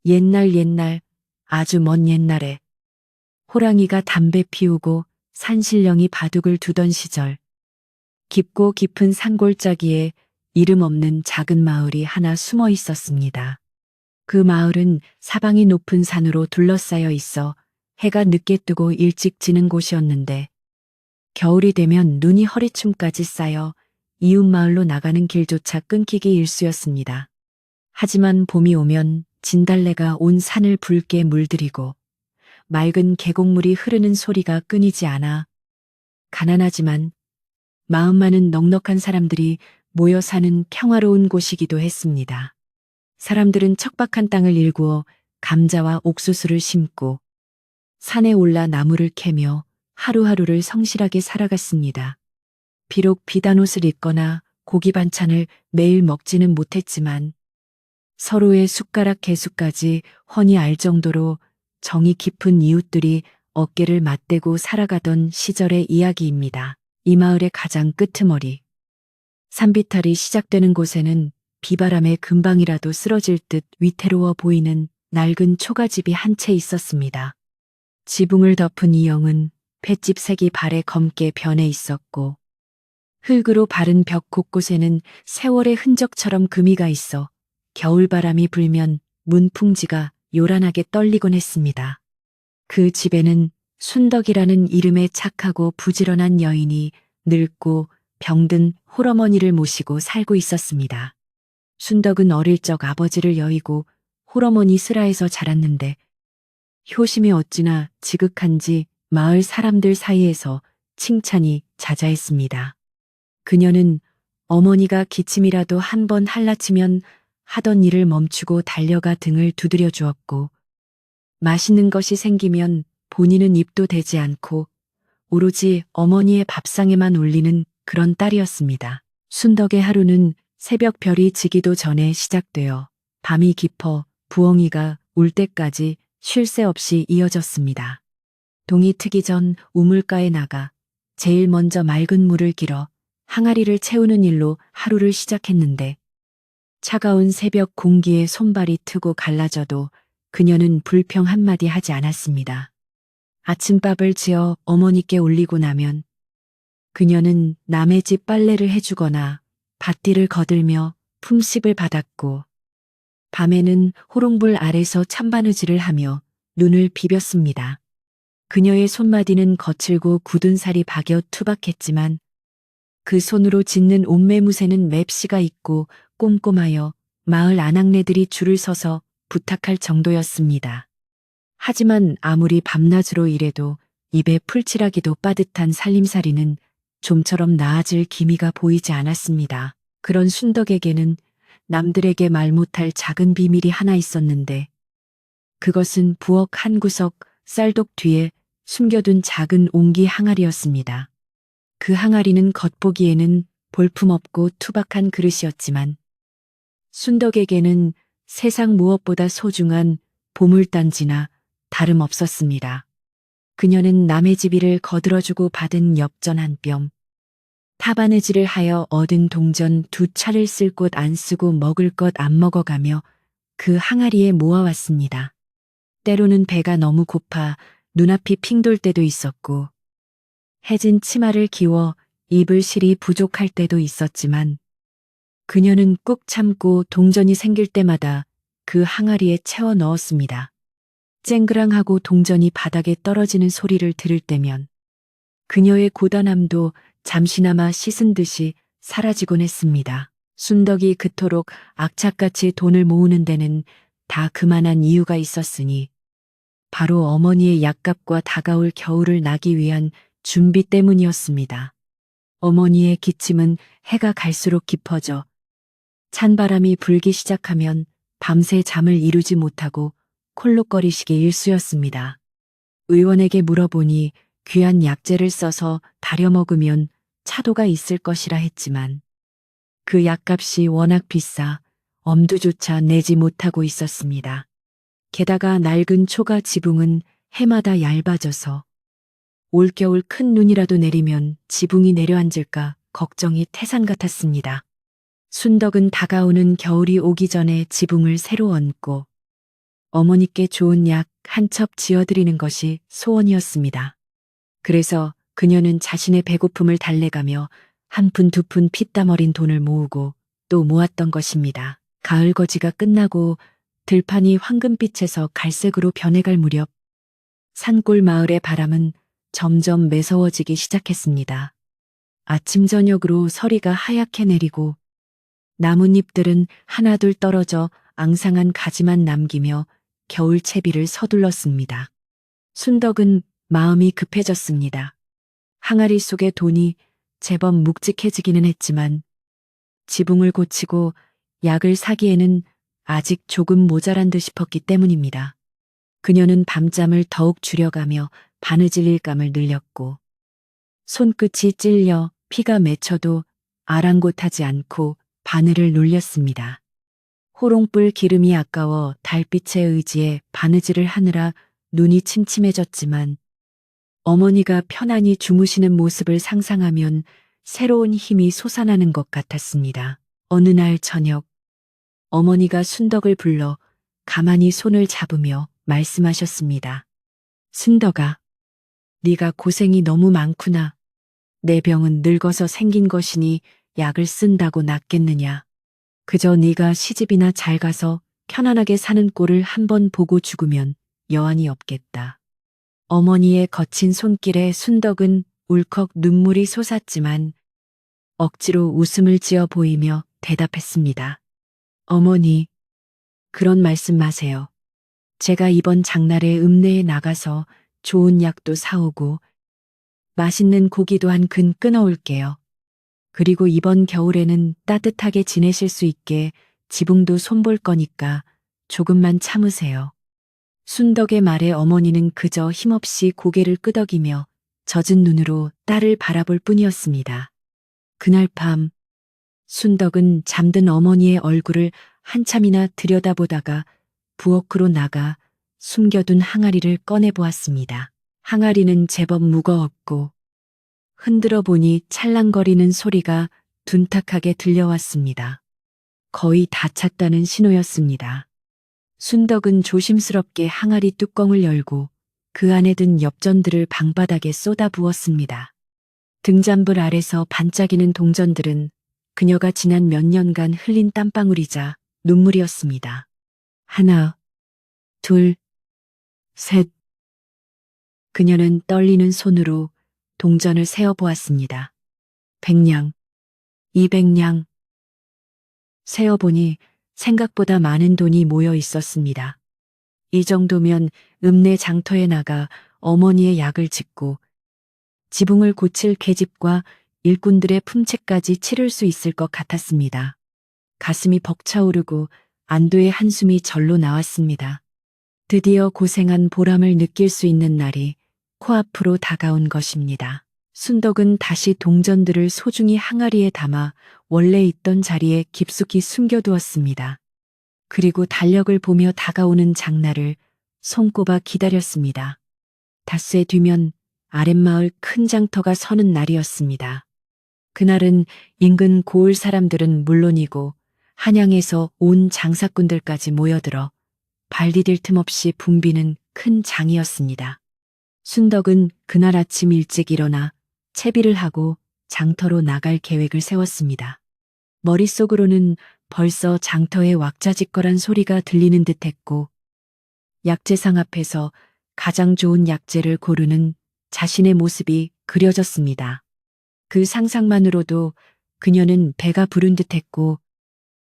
옛날 아주 먼 옛날에 호랑이가 담배 피우고 산신령이 바둑을 두던 시절 깊고 깊은 산골짜기에 이름 없는 작은 마을이 하나 숨어 있었습니다. 그 마을은 사방이 높은 산으로 둘러싸여 있어 해가 늦게 뜨고 일찍 지는 곳이었는데 겨울이 되면 눈이 허리춤까지 쌓여 이웃 마을로 나가는 길조차 끊기기 일쑤였습니다. 하지만 봄이 오면 진달래가 온 산을 붉게 물들이고 맑은 계곡물이 흐르는 소리가 끊이지 않아 가난하지만 마음 많은 넉넉한 사람들이 모여 사는 평화로운 곳이기도 했습니다. 사람들은 척박한 땅을 일구어 감자와 옥수수를 심고 산에 올라 나무를 캐며 하루하루를 성실하게 살아갔습니다. 비록 비단옷을 입거나 고기 반찬을 매일 먹지는 못했지만 서로의 숟가락 개수까지 훤히 알 정도로 정이 깊은 이웃들이 어깨를 맞대고 살아가던 시절의 이야기입니다. 이 마을의 가장 끄트머리, 산비탈이 시작되는 곳에는 비바람에 금방이라도 쓰러질 듯 위태로워 보이는 낡은 초가집이 한 채 있었습니다. 지붕을 덮은 이 영은 볏짚 색이 발에 검게 변해 있었고 흙으로 바른 벽 곳곳에는 세월의 흔적처럼 금이가 있어 겨울바람이 불면 문풍지가 요란하게 떨리곤 했습니다. 그 집에는 순덕이라는 이름의 착하고 부지런한 여인이 늙고 병든 홀어머니를 모시고 살고 있었습니다. 순덕은 어릴 적 아버지를 여의고 홀어머니 슬하에서 자랐는데 효심이 어찌나 지극한지 마을 사람들 사이에서 칭찬이 자자했습니다. 그녀는 어머니가 기침이라도 한 번 할라치면 하던 일을 멈추고 달려가 등을 두드려 주었고 맛있는 것이 생기면 본인은 입도 대지 않고 오로지 어머니의 밥상에만 올리는 그런 딸이었습니다. 순덕의 하루는 새벽 별이 지기도 전에 시작되어 밤이 깊어 부엉이가 울 때까지 쉴 새 없이 이어졌습니다. 동이 트기 전 우물가에 나가 제일 먼저 맑은 물을 길어 항아리를 채우는 일로 하루를 시작했는데 차가운 새벽 공기에 손발이 트고 갈라져도 그녀는 불평 한마디 하지 않았습니다. 아침밥을 지어 어머니께 올리고 나면 그녀는 남의 집 빨래를 해주거나 밭일을 거들며 품씩을 받았고 밤에는 호롱불 아래서 찬바느질을 하며 눈을 비볐습니다. 그녀의 손마디는 거칠고 굳은 살이 박여 투박했지만 그 손으로 짓는 옷매무새는 맵시가 있고 꼼꼼하여 마을 아낙네들이 줄을 서서 부탁할 정도였습니다. 하지만 아무리 밤낮으로 일해도 입에 풀칠하기도 빠듯한 살림살이는 좀처럼 나아질 기미가 보이지 않았습니다. 그런 순덕에게는 남들에게 말 못할 작은 비밀이 하나 있었는데 그것은 부엌 한 구석 쌀독 뒤에 숨겨둔 작은 옹기 항아리였습니다. 그 항아리는 겉보기에는 볼품없고 투박한 그릇이었지만 순덕에게는 세상 무엇보다 소중한 보물단지나 다름없었습니다. 그녀는 남의 집 일을 거들어주고 받은 엽전 한 뼘, 타바느질을 하여 얻은 동전 두 차를 쓸 곳 안 쓰고 먹을 것 안 먹어가며 그 항아리에 모아왔습니다. 때로는 배가 너무 고파 눈앞이 핑 돌 때도 있었고 해진 치마를 기워 입을 실이 부족할 때도 있었지만 그녀는 꾹 참고 동전이 생길 때마다 그 항아리에 채워 넣었습니다. 쨍그랑하고 동전이 바닥에 떨어지는 소리를 들을 때면 그녀의 고단함도 잠시나마 씻은 듯이 사라지곤 했습니다. 순덕이 그토록 악착같이 돈을 모으는 데는 다 그만한 이유가 있었으니 바로 어머니의 약값과 다가올 겨울을 나기 위한 준비 때문이었습니다. 어머니의 기침은 해가 갈수록 깊어져 찬바람이 불기 시작하면 밤새 잠을 이루지 못하고 콜록거리시기 일쑤였습니다. 의원에게 물어보니 귀한 약재를 써서 다려 먹으면 차도가 있을 것이라 했지만 그 약값이 워낙 비싸 엄두조차 내지 못하고 있었습니다. 게다가 낡은 초가 지붕은 해마다 얇아져서 올겨울 큰 눈이라도 내리면 지붕이 내려앉을까 걱정이 태산 같았습니다. 순덕은 다가오는 겨울이 오기 전에 지붕을 새로 얹고 어머니께 좋은 약 한 첩 지어드리는 것이 소원이었습니다. 그래서 그녀는 자신의 배고픔을 달래가며 한 푼 두 푼 피땀 어린 돈을 모으고 또 모았던 것입니다. 가을 거지가 끝나고 들판이 황금빛에서 갈색으로 변해갈 무렵 산골 마을의 바람은 점점 매서워지기 시작했습니다. 아침 저녁으로 서리가 하얗게 내리고 나뭇잎들은 하나둘 떨어져 앙상한 가지만 남기며 겨울 채비를 서둘렀습니다. 순덕은 마음이 급해졌습니다. 항아리 속의 돈이 제법 묵직해지기는 했지만 지붕을 고치고 약을 사기에는 아직 조금 모자란 듯 싶었기 때문입니다. 그녀는 밤잠을 더욱 줄여가며 바느질 일감을 늘렸고 손끝이 찔려 피가 맺혀도 아랑곳하지 않고 바늘을 놀렸습니다. 호롱불 기름이 아까워 달빛에 의지해 바느질을 하느라 눈이 침침해졌지만 어머니가 편안히 주무시는 모습을 상상하면 새로운 힘이 솟아나는 것 같았습니다. 어느 날 저녁 어머니가 순덕을 불러 가만히 손을 잡으며 말씀하셨습니다. 순덕아, 네가 고생이 너무 많구나. 내 병은 늙어서 생긴 것이니 약을 쓴다고 낫겠느냐. 그저 네가 시집이나 잘 가서 편안하게 사는 꼴을 한번 보고 죽으면 여한이 없겠다. 어머니의 거친 손길에 순덕은 울컥 눈물이 솟았지만 억지로 웃음을 지어 보이며 대답했습니다. 어머니, 그런 말씀 마세요. 제가 이번 장날에 읍내에 나가서 좋은 약도 사오고 맛있는 고기도 한 근 끊어올게요. 그리고 이번 겨울에는 따뜻하게 지내실 수 있게 지붕도 손볼 거니까 조금만 참으세요. 순덕의 말에 어머니는 그저 힘없이 고개를 끄덕이며 젖은 눈으로 딸을 바라볼 뿐이었습니다. 그날 밤 순덕은 잠든 어머니의 얼굴을 한참이나 들여다보다가 부엌으로 나가 숨겨둔 항아리를 꺼내보았습니다. 항아리는 제법 무거웠고 흔들어 보니 찰랑거리는 소리가 둔탁하게 들려왔습니다. 거의 다 찼다는 신호였습니다. 순덕은 조심스럽게 항아리 뚜껑을 열고 그 안에 든 엽전들을 방바닥에 쏟아 부었습니다. 등잔불 아래서 반짝이는 동전들은 그녀가 지난 몇 년간 흘린 땀방울이자 눈물이었습니다. 하나, 둘, 셋. 그녀는 떨리는 손으로 동전을 세어보았습니다. 100냥, 200냥. 세어보니 생각보다 많은 돈이 모여 있었습니다. 이 정도면 읍내 장터에 나가 어머니의 약을 짓고 지붕을 고칠 계집과 일꾼들의 품채까지 치를 수 있을 것 같았습니다. 가슴이 벅차오르고 안도의 한숨이 절로 나왔습니다. 드디어 고생한 보람을 느낄 수 있는 날이 코앞으로 다가온 것입니다. 순덕은 다시 동전들을 소중히 항아리에 담아 원래 있던 자리에 깊숙이 숨겨두었습니다. 그리고 달력을 보며 다가오는 장날을 손꼽아 기다렸습니다. 닷새 뒤면 아랫마을 큰 장터가 서는 날이었습니다. 그날은 인근 고을 사람들은 물론이고 한양에서 온 장사꾼들까지 모여들어 발 디딜 틈 없이 붐비는 큰 장이었습니다. 순덕은 그날 아침 일찍 일어나 채비를 하고 장터로 나갈 계획을 세웠습니다. 머릿속으로는 벌써 장터의 왁자지껄한 소리가 들리는 듯했고 약재상 앞에서 가장 좋은 약재를 고르는 자신의 모습이 그려졌습니다. 그 상상만으로도 그녀는 배가 부른 듯했고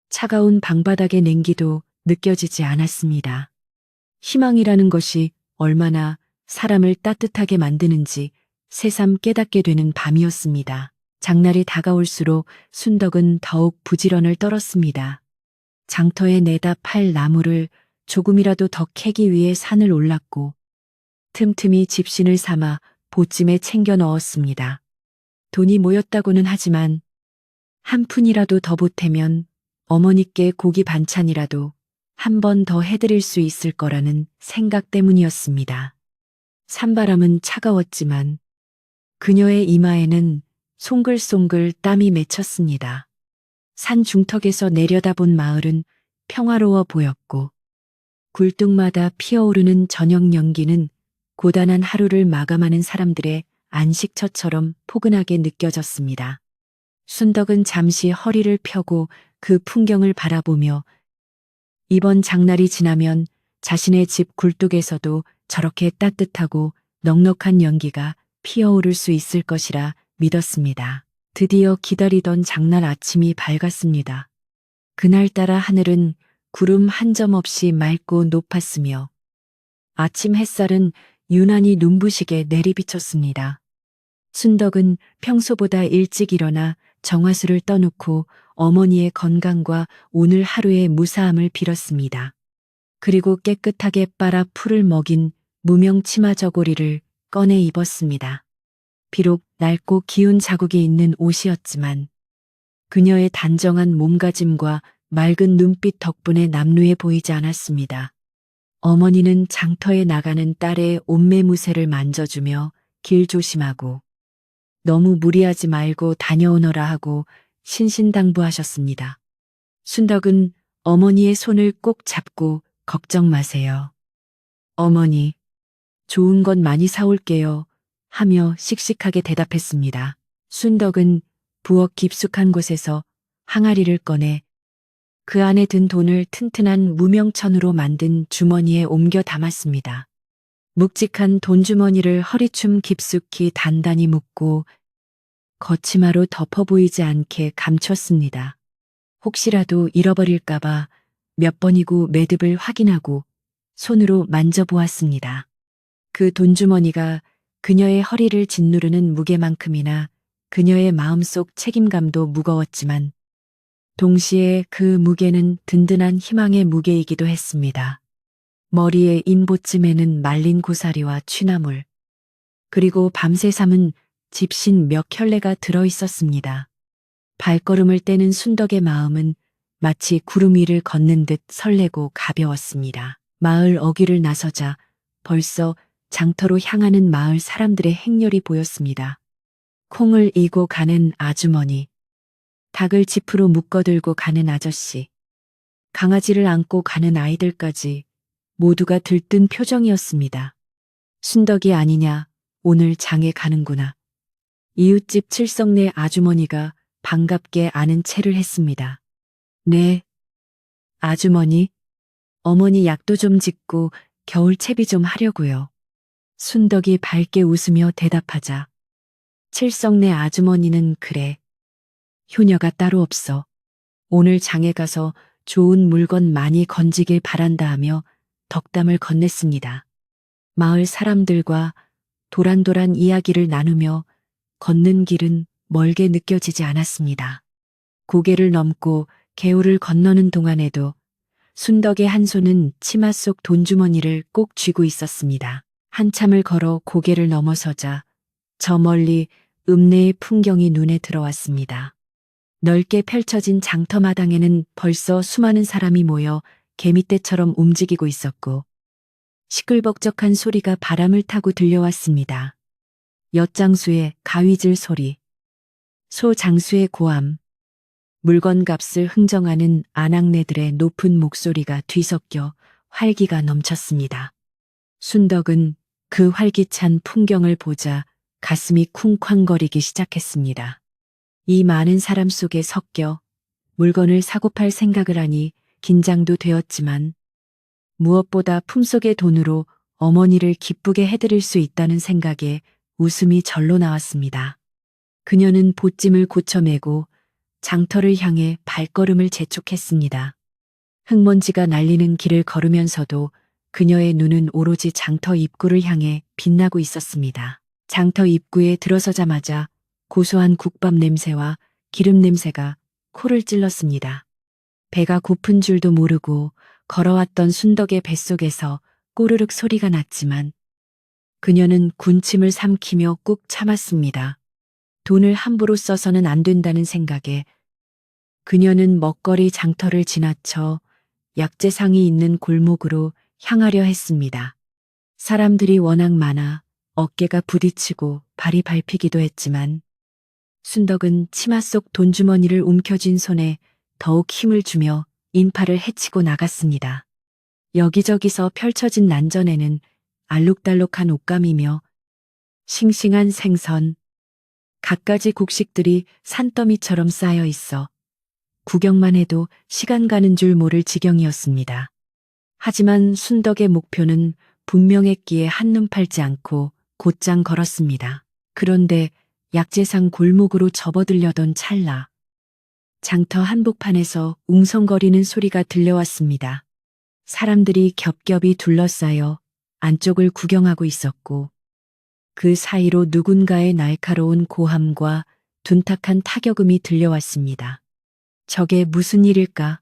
차가운 방바닥의 냉기도 느껴지지 않았습니다. 희망이라는 것이 얼마나 사람을 따뜻하게 만드는지 새삼 깨닫게 되는 밤이었습니다. 장날이 다가올수록 순덕은 더욱 부지런을 떨었습니다. 장터에 내다 팔 나무를 조금이라도 더 캐기 위해 산을 올랐고 틈틈이 집신을 삼아 보찜에 챙겨 넣었습니다. 돈이 모였다고는 하지만 한 푼이라도 더 보태면 어머니께 고기 반찬이라도 한 번 더 해드릴 수 있을 거라는 생각 때문이었습니다. 산바람은 차가웠지만 그녀의 이마에는 송글송글 땀이 맺혔습니다. 산 중턱에서 내려다본 마을은 평화로워 보였고 굴뚝마다 피어오르는 저녁 연기는 고단한 하루를 마감하는 사람들의 안식처처럼 포근하게 느껴졌습니다. 순덕은 잠시 허리를 펴고 그 풍경을 바라보며 이번 장날이 지나면 자신의 집 굴뚝에서도 저렇게 따뜻하고 넉넉한 연기가 피어오를 수 있을 것이라 믿었습니다. 드디어 기다리던 장날 아침이 밝았습니다. 그날따라 하늘은 구름 한 점 없이 맑고 높았으며 아침 햇살은 유난히 눈부시게 내리비쳤습니다. 순덕은 평소보다 일찍 일어나 정화수를 떠놓고 어머니의 건강과 오늘 하루의 무사함을 빌었습니다. 그리고 깨끗하게 빨아 풀을 먹인 무명 치마 저고리를 꺼내 입었습니다. 비록 낡고 기운 자국이 있는 옷이었지만 그녀의 단정한 몸가짐과 맑은 눈빛 덕분에 남루해 보이지 않았습니다. 어머니는 장터에 나가는 딸의 옷매무새를 만져주며 길 조심하고 너무 무리하지 말고 다녀오너라 하고 신신당부하셨습니다. 순덕은 어머니의 손을 꼭 잡고 걱정 마세요. 어머니, 좋은 것 많이 사올게요. 하며 씩씩하게 대답했습니다. 순덕은 부엌 깊숙한 곳에서 항아리를 꺼내 그 안에 든 돈을 튼튼한 무명천으로 만든 주머니에 옮겨 담았습니다. 묵직한 돈주머니를 허리춤 깊숙이 단단히 묶고 거치마로 덮어 보이지 않게 감췄습니다. 혹시라도 잃어버릴까봐 몇 번이고 매듭을 확인하고 손으로 만져보았습니다. 그 돈주머니가 그녀의 허리를 짓누르는 무게만큼이나 그녀의 마음속 책임감도 무거웠지만 동시에 그 무게는 든든한 희망의 무게이기도 했습니다. 머리에 인보쯤에는 말린 고사리와 취나물, 그리고 밤새 삶은 집신 몇 켤레가 들어 있었습니다. 발걸음을 떼는 순덕의 마음은 마치 구름 위를 걷는 듯 설레고 가벼웠습니다. 마을 어귀를 나서자 벌써 장터로 향하는 마을 사람들의 행렬이 보였습니다. 콩을 이고 가는 아주머니, 닭을 지프로 묶어들고 가는 아저씨, 강아지를 안고 가는 아이들까지 모두가 들뜬 표정이었습니다. 순덕이 아니냐, 오늘 장에 가는구나. 이웃집 칠성네 아주머니가 반갑게 아는 체를 했습니다. 네, 아주머니, 어머니 약도 좀 짓고 겨울 채비 좀 하려고요. 순덕이 밝게 웃으며 대답하자 칠성네 아주머니는 그래. 효녀가 따로 없어. 오늘 장에 가서 좋은 물건 많이 건지길 바란다 하며 덕담을 건넸습니다. 마을 사람들과 도란도란 이야기를 나누며 걷는 길은 멀게 느껴지지 않았습니다. 고개를 넘고 개울을 건너는 동안에도 순덕의 한 손은 치마 속 돈주머니를 꼭 쥐고 있었습니다. 한참을 걸어 고개를 넘어서자 저 멀리 읍내의 풍경이 눈에 들어왔습니다. 넓게 펼쳐진 장터마당에는 벌써 수많은 사람이 모여 개미떼처럼 움직이고 있었고 시끌벅적한 소리가 바람을 타고 들려왔습니다. 엿장수의 가위질 소리, 소장수의 고함, 물건값을 흥정하는 아낙네들의 높은 목소리가 뒤섞여 활기가 넘쳤습니다. 순덕은 그 활기찬 풍경을 보자 가슴이 쿵쾅거리기 시작했습니다. 이 많은 사람 속에 섞여 물건을 사고 팔 생각을 하니 긴장도 되었지만 무엇보다 품속의 돈으로 어머니를 기쁘게 해드릴 수 있다는 생각에 웃음이 절로 나왔습니다. 그녀는 보찜을 고쳐매고 장터를 향해 발걸음을 재촉했습니다. 흙먼지가 날리는 길을 걸으면서도 그녀의 눈은 오로지 장터 입구를 향해 빛나고 있었습니다. 장터 입구에 들어서자마자 고소한 국밥 냄새와 기름 냄새가 코를 찔렀습니다. 배가 고픈 줄도 모르고 걸어왔던 순덕의 뱃속에서 꼬르륵 소리가 났지만 그녀는 군침을 삼키며 꾹 참았습니다. 돈을 함부로 써서는 안 된다는 생각에 그녀는 먹거리 장터를 지나쳐 약재상이 있는 골목으로 향하려 했습니다. 사람들이 워낙 많아 어깨가 부딪히고 발이 밟히기도 했지만 순덕은 치마 속 돈주머니를 움켜쥔 손에 더욱 힘을 주며 인파를 헤치고 나갔습니다. 여기저기서 펼쳐진 난전에는 알록달록한 옷감이며 싱싱한 생선, 갖가지 곡식들이 산더미처럼 쌓여 있어 구경만 해도 시간 가는 줄 모를 지경이었습니다. 하지만 순덕의 목표는 분명했기에 한눈 팔지 않고 곧장 걸었습니다. 그런데 약재상 골목으로 접어들려던 찰나 장터 한복판에서 웅성거리는 소리가 들려왔습니다. 사람들이 겹겹이 둘러싸여 안쪽을 구경하고 있었고 그 사이로 누군가의 날카로운 고함과 둔탁한 타격음이 들려왔습니다. 저게 무슨 일일까?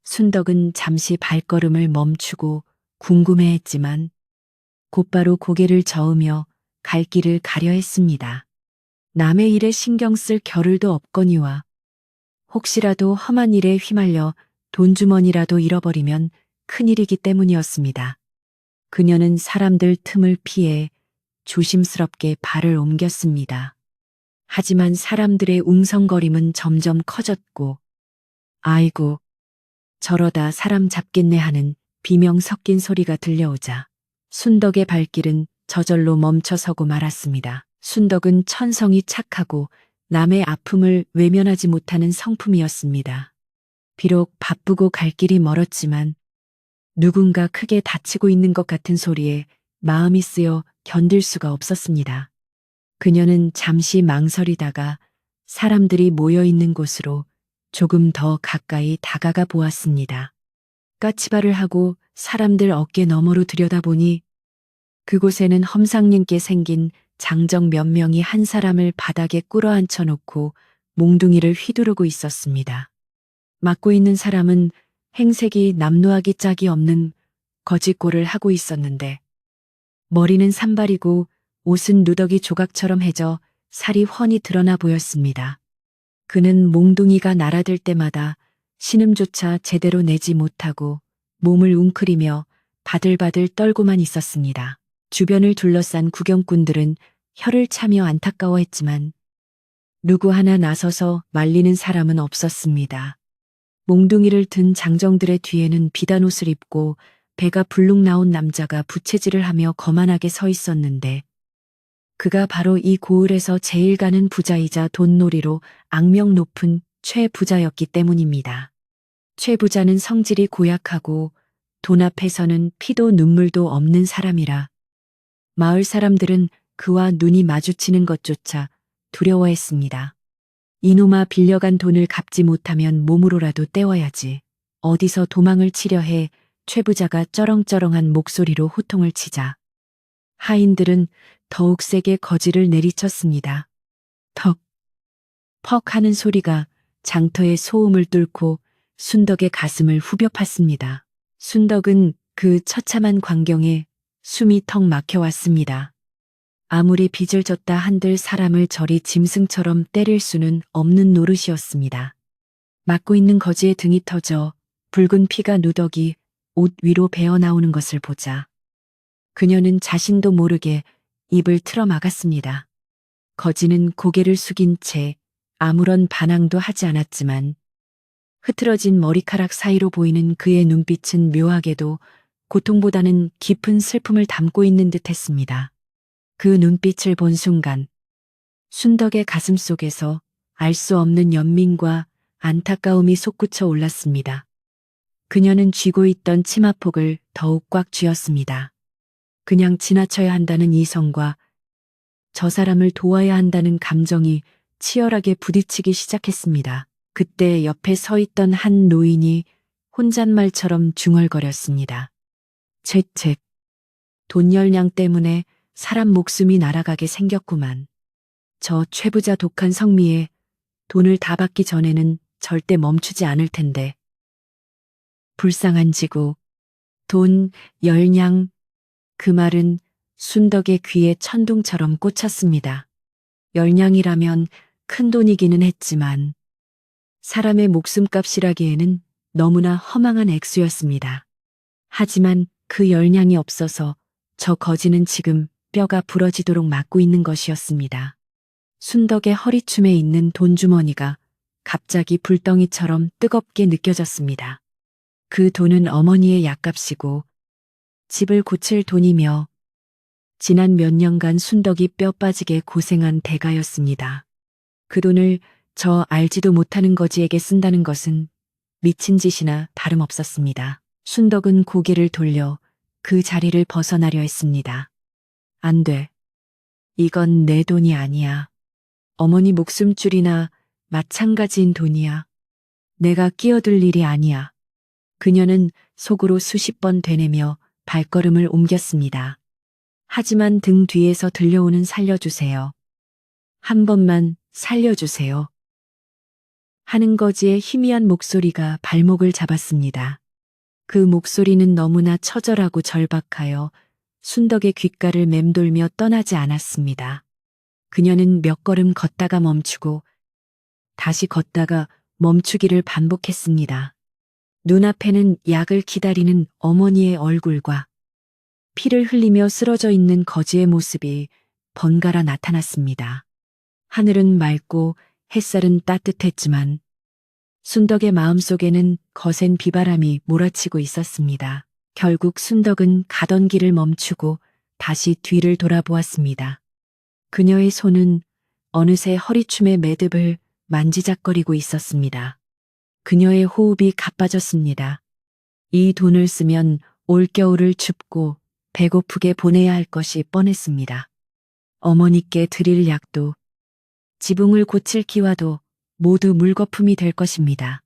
순덕은 잠시 발걸음을 멈추고 궁금해했지만 곧바로 고개를 저으며 갈 길을 가려 했습니다. 남의 일에 신경 쓸 겨를도 없거니와 혹시라도 험한 일에 휘말려 돈주머니라도 잃어버리면 큰일이기 때문이었습니다. 그녀는 사람들 틈을 피해 조심스럽게 발을 옮겼습니다. 하지만 사람들의 웅성거림은 점점 커졌고 아이고 저러다 사람 잡겠네 하는 비명 섞인 소리가 들려오자 순덕의 발길은 저절로 멈춰서고 말았습니다. 순덕은 천성이 착하고 남의 아픔을 외면하지 못하는 성품이었습니다. 비록 바쁘고 갈 길이 멀었지만 누군가 크게 다치고 있는 것 같은 소리에 마음이 쓰여 견딜 수가 없었습니다. 그녀는 잠시 망설이다가 사람들이 모여 있는 곳으로 조금 더 가까이 다가가 보았습니다. 까치발을 하고 사람들 어깨 너머로 들여다보니 그곳에는 험상님께 생긴 장정 몇 명이 한 사람을 바닥에 꿇어앉혀 놓고 몽둥이를 휘두르고 있었습니다. 맡고 있는 사람은 행색이 남루하기 짝이 없는 거짓골을 하고 있었는데 머리는 산발이고 옷은 누더기 조각처럼 해져 살이 훤히 드러나 보였습니다. 그는 몽둥이가 날아들 때마다 신음조차 제대로 내지 못하고 몸을 웅크리며 바들바들 떨고만 있었습니다. 주변을 둘러싼 구경꾼들은 혀를 차며 안타까워했지만 누구 하나 나서서 말리는 사람은 없었습니다. 몽둥이를 든 장정들의 뒤에는 비단 옷을 입고 배가 불룩 나온 남자가 부채질을 하며 거만하게 서 있었는데 그가 바로 이 고을에서 제일 가는 부자이자 돈놀이로 악명 높은 최 부자였기 때문입니다. 최 부자는 성질이 고약하고 돈 앞에서는 피도 눈물도 없는 사람이라 마을 사람들은 그와 눈이 마주치는 것조차 두려워했습니다. 이놈아 빌려간 돈을 갚지 못하면 몸으로라도 때워야지. 어디서 도망을 치려 해 최 부자가 쩌렁쩌렁한 목소리로 호통을 치자 하인들은 더욱 세게 거지를 내리쳤습니다. 턱, 퍽 하는 소리가 장터의 소음을 뚫고 순덕의 가슴을 후벼 팠습니다. 순덕은 그 처참한 광경에 숨이 턱 막혀왔습니다. 아무리 빚을 졌다 한들 사람을 저리 짐승처럼 때릴 수는 없는 노릇이었습니다. 맞고 있는 거지의 등이 터져 붉은 피가 누더기 옷 위로 배어나오는 것을 보자 그녀는 자신도 모르게 입을 틀어 막았습니다. 거지는 고개를 숙인 채 아무런 반항도 하지 않았지만 흐트러진 머리카락 사이로 보이는 그의 눈빛은 묘하게도 고통보다는 깊은 슬픔을 담고 있는 듯 했습니다. 그 눈빛을 본 순간 순덕의 가슴 속에서 알 수 없는 연민과 안타까움이 솟구쳐 올랐습니다. 그녀는 쥐고 있던 치마폭을 더욱 꽉 쥐었습니다. 그냥 지나쳐야 한다는 이성과 저 사람을 도와야 한다는 감정이 치열하게 부딪히기 시작했습니다. 그때 옆에 서 있던 한 노인이 혼잣말처럼 중얼거렸습니다. 책, 돈 열량 때문에 사람 목숨이 날아가게 생겼구만. 저 최부자 독한 성미에 돈을 다 받기 전에는 절대 멈추지 않을 텐데. 불쌍한 지구, 돈, 열량, 그 말은 순덕의 귀에 천둥처럼 꽂혔습니다. 열량이라면 큰 돈이기는 했지만 사람의 목숨값이라기에는 너무나 허망한 액수였습니다. 하지만 그 열량이 없어서 저 거지는 지금 뼈가 부러지도록 맞고 있는 것이었습니다. 순덕의 허리춤에 있는 돈주머니가 갑자기 불덩이처럼 뜨겁게 느껴졌습니다. 그 돈은 어머니의 약값이고 집을 고칠 돈이며 지난 몇 년간 순덕이 뼈 빠지게 고생한 대가였습니다. 그 돈을 저 알지도 못하는 거지에게 쓴다는 것은 미친 짓이나 다름없었습니다. 순덕은 고개를 돌려 그 자리를 벗어나려 했습니다. 안 돼. 이건 내 돈이 아니야. 어머니 목숨줄이나 마찬가지인 돈이야. 내가 끼어들 일이 아니야. 그녀는 속으로 수십 번 되뇌며 발걸음을 옮겼습니다. 하지만 등 뒤에서 들려오는 살려주세요. 한 번만 살려주세요. 하는 거지의 희미한 목소리가 발목을 잡았습니다. 그 목소리는 너무나 처절하고 절박하여 순덕의 귓가를 맴돌며 떠나지 않았습니다. 그녀는 몇 걸음 걷다가 멈추고 다시 걷다가 멈추기를 반복했습니다. 눈앞에는 약을 기다리는 어머니의 얼굴과 피를 흘리며 쓰러져 있는 거지의 모습이 번갈아 나타났습니다. 하늘은 맑고 햇살은 따뜻했지만 순덕의 마음속에는 거센 비바람이 몰아치고 있었습니다. 결국 순덕은 가던 길을 멈추고 다시 뒤를 돌아보았습니다. 그녀의 손은 어느새 허리춤의 매듭을 만지작거리고 있었습니다. 그녀의 호흡이 가빠졌습니다. 이 돈을 쓰면 올겨울을 춥고 배고프게 보내야 할 것이 뻔했습니다. 어머니께 드릴 약도 지붕을 고칠 기와도 모두 물거품이 될 것입니다.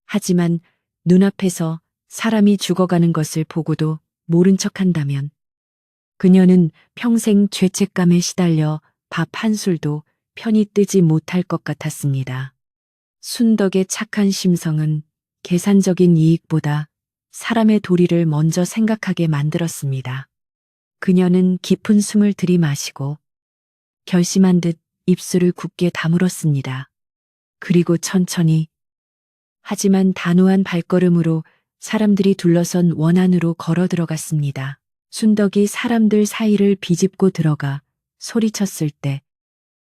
하지만 눈앞에서 사람이 죽어가는 것을 보고도 모른 척한다면 그녀는 평생 죄책감에 시달려 밥 한 술도 편히 뜨지 못할 것 같았습니다. 순덕의 착한 심성은 계산적인 이익보다 사람의 도리를 먼저 생각하게 만들었습니다. 그녀는 깊은 숨을 들이마시고 결심한 듯 입술을 굳게 다물었습니다. 그리고 천천히 하지만 단호한 발걸음으로 사람들이 둘러선 원 안으로 걸어 들어갔습니다. 순덕이 사람들 사이를 비집고 들어가 소리쳤을 때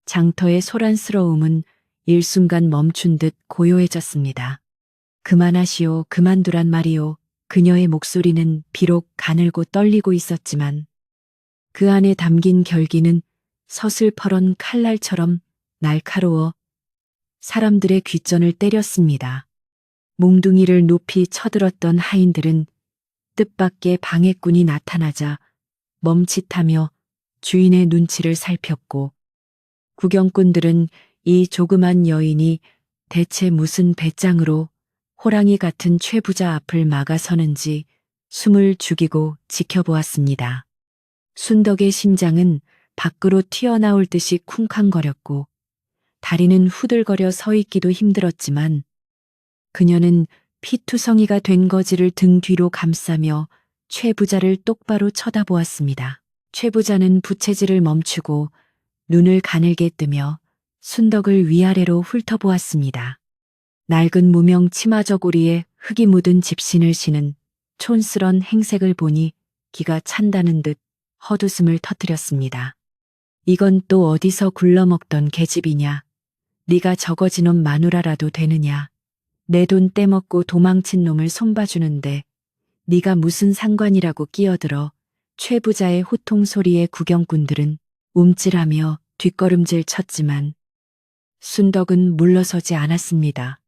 장터의 소란스러움은 일순간 멈춘 듯 고요해졌습니다. 그만하시오, 그만두란 말이오. 그녀의 목소리는 비록 가늘고 떨리고 있었지만 그 안에 담긴 결기는 서슬퍼런 칼날처럼 날카로워 사람들의 귓전을 때렸습니다. 몽둥이를 높이 쳐들었던 하인들은 뜻밖의 방해꾼이 나타나자 멈칫하며 주인의 눈치를 살폈고 구경꾼들은 이 조그만 여인이 대체 무슨 배짱으로 호랑이 같은 최부자 앞을 막아서는지 숨을 죽이고 지켜보았습니다. 순덕의 심장은 밖으로 튀어나올 듯이 쿵쾅거렸고 다리는 후들거려 서 있기도 힘들었지만 그녀는 피투성이가 된 거지를 등 뒤로 감싸며 최부자를 똑바로 쳐다보았습니다. 최부자는 부채질을 멈추고 눈을 가늘게 뜨며 순덕을 위아래로 훑어보았습니다. 낡은 무명 치마 저고리에 흙이 묻은 집신을 신은 촌스런 행색을 보니 기가 찬다는 듯 헛웃음을 터뜨렸습니다. 이건 또 어디서 굴러먹던 계집이냐. 네가 저거지 놈 마누라라도 되느냐. 내 돈 떼먹고 도망친 놈을 손봐주는데 네가 무슨 상관이라고 끼어들어. 최부자의 호통 소리에 구경꾼들은 움찔하며 뒷걸음질 쳤지만 순덕은 물러서지 않았습니다.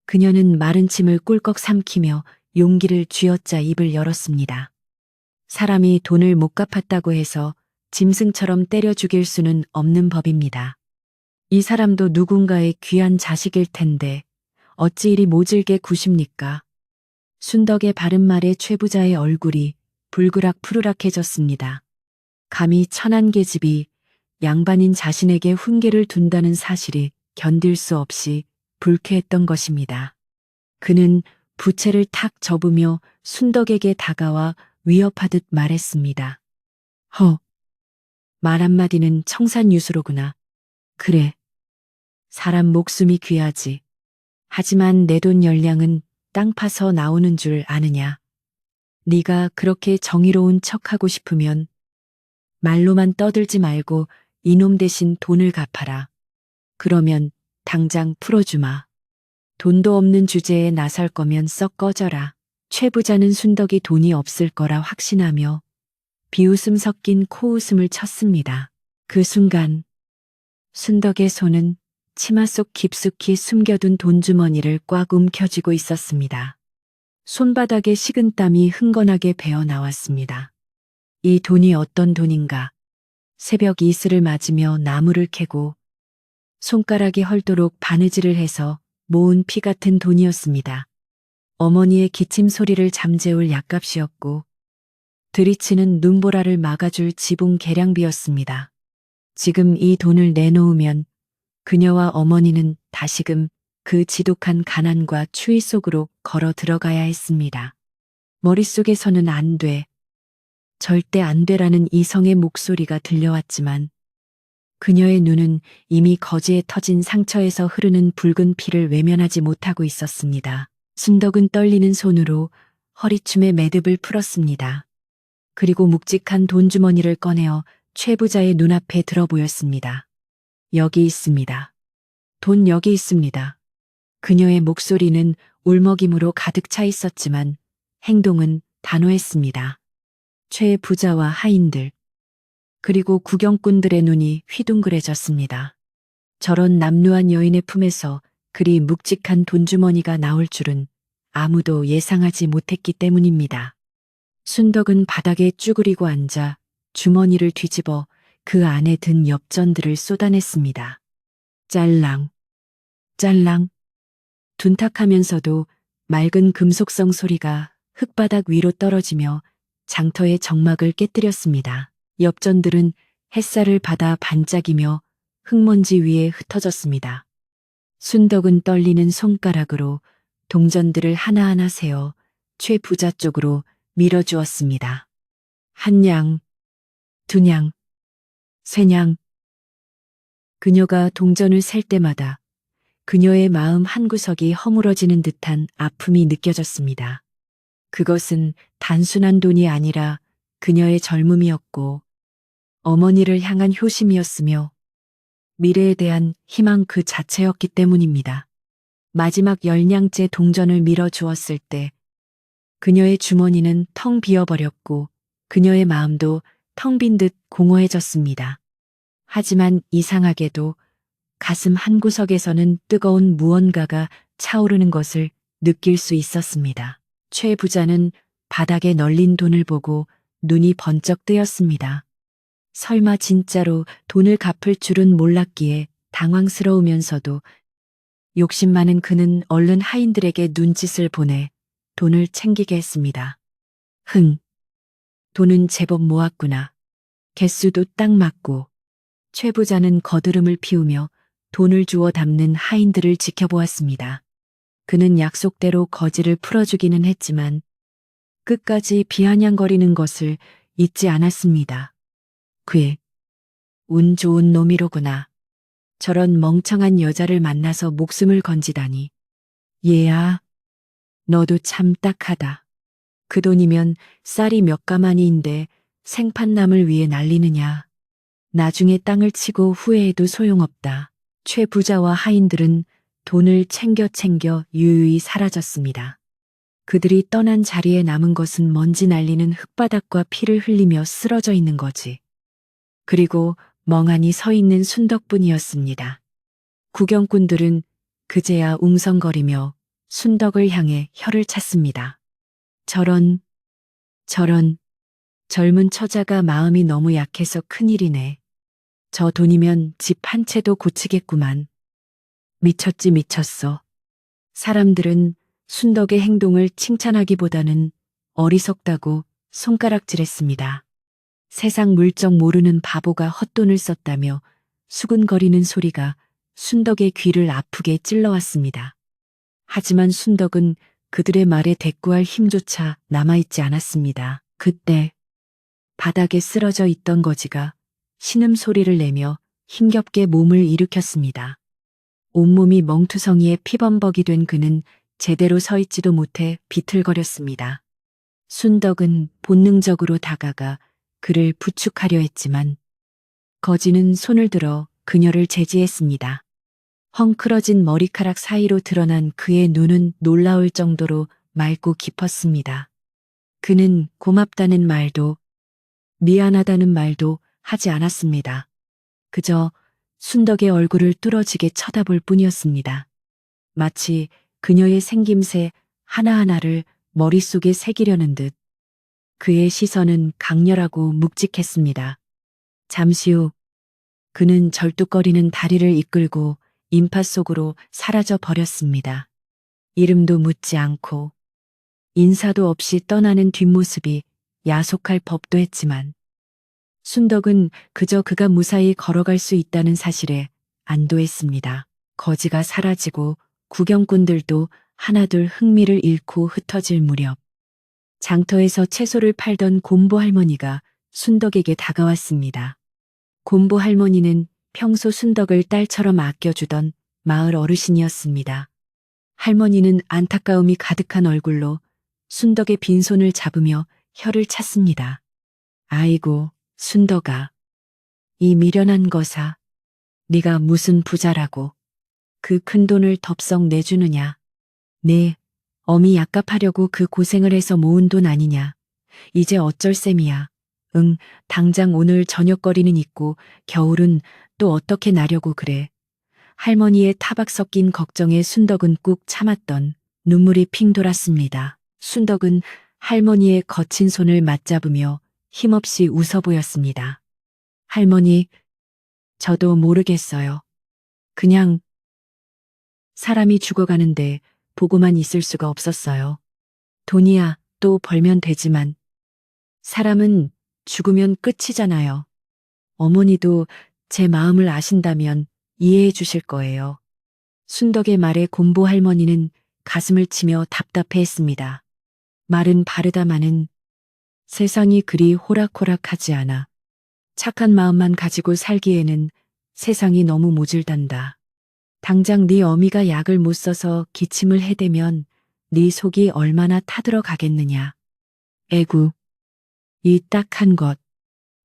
그녀는 마른 침을 꿀꺽 삼키며 용기를 쥐어짜 입을 열었습니다. 사람이 돈을 못 갚았다고 해서 짐승처럼 때려 죽일 수는 없는 법입니다. 이 사람도 누군가의 귀한 자식일 텐데 어찌 이리 모질게 구십니까? 순덕의 바른 말에 최부자의 얼굴이 불그락 푸르락해졌습니다. 감히 천한 계집이 양반인 자신에게 훈계를 둔다는 사실이 견딜 수 없이 불쾌했던 것입니다. 그는 부채를 탁 접으며 순덕에게 다가와 위협하듯 말했습니다. 말 한마디는 청산유수로구나. 그래. 사람 목숨이 귀하지. 하지만 내 돈 열량은 땅 파서 나오는 줄 아느냐. 네가 그렇게 정의로운 척하고 싶으면 말로만 떠들지 말고 이놈 대신 돈을 갚아라. 그러면 당장 풀어주마. 돈도 없는 주제에 나설 거면 썩 꺼져라. 최 부자는 순덕이 돈이 없을 거라 확신하며 비웃음 섞인 코웃음을 쳤습니다. 그 순간 순덕의 손은 치마 속 깊숙이 숨겨둔 돈주머니를 꽉 움켜쥐고 있었습니다. 손바닥에 식은땀이 흥건하게 배어 나왔습니다. 이 돈이 어떤 돈인가? 새벽 이슬을 맞으며 나무를 캐고 손가락이 헐도록 바느질을 해서 모은 피 같은 돈이었습니다. 어머니의 기침 소리를 잠재울 약값이었고 들이치는 눈보라를 막아줄 지붕 계량비였습니다. 지금 이 돈을 내놓으면 그녀와 어머니는 다시금 그 지독한 가난과 추위 속으로 걸어 들어가야 했습니다. 머릿속에서는 안 돼, 절대 안 돼라는 이성의 목소리가 들려왔지만 그녀의 눈은 이미 거지에 터진 상처에서 흐르는 붉은 피를 외면하지 못하고 있었습니다. 순덕은 떨리는 손으로 허리춤에 매듭을 풀었습니다. 그리고 묵직한 돈주머니를 꺼내어 최 부자의 눈앞에 들어 보였습니다. 여기 있습니다. 돈 여기 있습니다. 그녀의 목소리는 울먹임으로 가득 차 있었지만 행동은 단호했습니다. 최 부자와 하인들, 그리고 구경꾼들의 눈이 휘둥그레졌습니다. 저런 남루한 여인의 품에서 그리 묵직한 돈주머니가 나올 줄은 아무도 예상하지 못했기 때문입니다. 순덕은 바닥에 쭈그리고 앉아 주머니를 뒤집어 그 안에 든 엽전들을 쏟아냈습니다. 짤랑, 짤랑, 둔탁하면서도 맑은 금속성 소리가 흙바닥 위로 떨어지며 장터의 정막을 깨뜨렸습니다. 엽전들은 햇살을 받아 반짝이며 흙먼지 위에 흩어졌습니다. 순덕은 떨리는 손가락으로 동전들을 하나하나 세어 최 부자 쪽으로 밀어주었습니다. 한 냥, 두 냥, 세 냥. 그녀가 동전을 셀 때마다 그녀의 마음 한구석이 허물어지는 듯한 아픔이 느껴졌습니다. 그것은 단순한 돈이 아니라 그녀의 젊음이었고 어머니를 향한 효심이었으며 미래에 대한 희망 그 자체였기 때문입니다. 마지막 10냥째 동전을 밀어 주었을 때 그녀의 주머니는 텅 비어버렸고 그녀의 마음도 텅 빈 듯 공허해졌습니다. 하지만 이상하게도 가슴 한구석에서는 뜨거운 무언가가 차오르는 것을 느낄 수 있었습니다. 최 부자는 바닥에 널린 돈을 보고 눈이 번쩍 뜨였습니다. 설마 진짜로 돈을 갚을 줄은 몰랐기에 당황스러우면서도 욕심 많은 그는 얼른 하인들에게 눈짓을 보내 돈을 챙기게 했습니다. 돈은 제법 모았구나. 개수도 딱 맞고. 최 부자는 거드름을 피우며 돈을 주워 담는 하인들을 지켜보았습니다. 그는 약속대로 거지를 풀어주기는 했지만 끝까지 비아냥거리는 것을 잊지 않았습니다. 운 좋은 놈이로구나. 저런 멍청한 여자를 만나서 목숨을 건지다니. 얘야, 너도 참 딱하다. 그 돈이면 쌀이 몇 가마니인데 생판남을 위해 날리느냐. 나중에 땅을 치고 후회해도 소용없다. 최 부자와 하인들은 돈을 챙겨 유유히 사라졌습니다. 그들이 떠난 자리에 남은 것은 먼지 날리는 흙바닥과 피를 흘리며 쓰러져 있는 거지. 그리고 멍하니 서 있는 순덕뿐이었습니다. 구경꾼들은 그제야 웅성거리며 순덕을 향해 혀를 찼습니다. 저런 젊은 처자가 마음이 너무 약해서 큰일이네. 저 돈이면 집 한 채도 고치겠구만. 미쳤지 미쳤어. 사람들은 순덕의 행동을 칭찬하기보다는 어리석다고 손가락질했습니다. 세상 물정 모르는 바보가 헛돈을 썼다며 수근거리는 소리가 순덕의 귀를 아프게 찔러왔습니다. 하지만 순덕은 그들의 말에 대꾸할 힘조차 남아있지 않았습니다. 그때 바닥에 쓰러져 있던 거지가 신음소리를 내며 힘겹게 몸을 일으켰습니다. 온몸이 멍투성이에 피범벅이 된 그는 제대로 서 있지도 못해 비틀거렸습니다. 순덕은 본능적으로 다가가 그를 부축하려 했지만 거지는 손을 들어 그녀를 제지했습니다. 헝클어진 머리카락 사이로 드러난 그의 눈은 놀라울 정도로 맑고 깊었습니다. 그는 고맙다는 말도 미안하다는 말도 하지 않았습니다. 그저 순덕의 얼굴을 뚫어지게 쳐다볼 뿐이었습니다. 마치 그녀의 생김새 하나하나를 머릿속에 새기려는 듯 그의 시선은 강렬하고 묵직했습니다. 잠시 후 그는 절뚝거리는 다리를 이끌고 인파 속으로 사라져 버렸습니다. 이름도 묻지 않고 인사도 없이 떠나는 뒷모습이 야속할 법도 했지만 순덕은 그저 그가 무사히 걸어갈 수 있다는 사실에 안도했습니다. 거지가 사라지고 구경꾼들도 하나둘 흥미를 잃고 흩어질 무렵 장터에서 채소를 팔던 곰보 할머니가 순덕에게 다가왔습니다. 곰보 할머니는 평소 순덕을 딸처럼 아껴주던 마을 어르신이었습니다. 할머니는 안타까움이 가득한 얼굴로 순덕의 빈손을 잡으며 혀를 찼습니다. 아이고, 순덕아. 이 미련한 거사. 네가 무슨 부자라고 그 큰 돈을 덥석 내주느냐. 네, 어미 약값하려고 그 고생을 해서 모은 돈 아니냐. 이제 어쩔 셈이야. 응, 당장 오늘 저녁거리는 있고 겨울은 또 어떻게 나려고 그래. 할머니의 타박 섞인 걱정에 순덕은 꾹 참았던 눈물이 핑 돌았습니다. 순덕은 할머니의 거친 손을 맞잡으며 힘없이 웃어 보였습니다. 할머니, 저도 모르겠어요. 그냥 사람이 죽어가는데 보고만 있을 수가 없었어요. 돈이야 또 벌면 되지만 사람은 죽으면 끝이잖아요. 어머니도 제 마음을 아신다면 이해해 주실 거예요. 순덕의 말에 곰보 할머니는 가슴을 치며 답답해했습니다. 말은 바르다마는 세상이 그리 호락호락하지 않아. 착한 마음만 가지고 살기에는 세상이 너무 모질단다. 당장 네 어미가 약을 못 써서 기침을 해대면 네 속이 얼마나 타들어 가겠느냐. 에구, 이 딱한 것.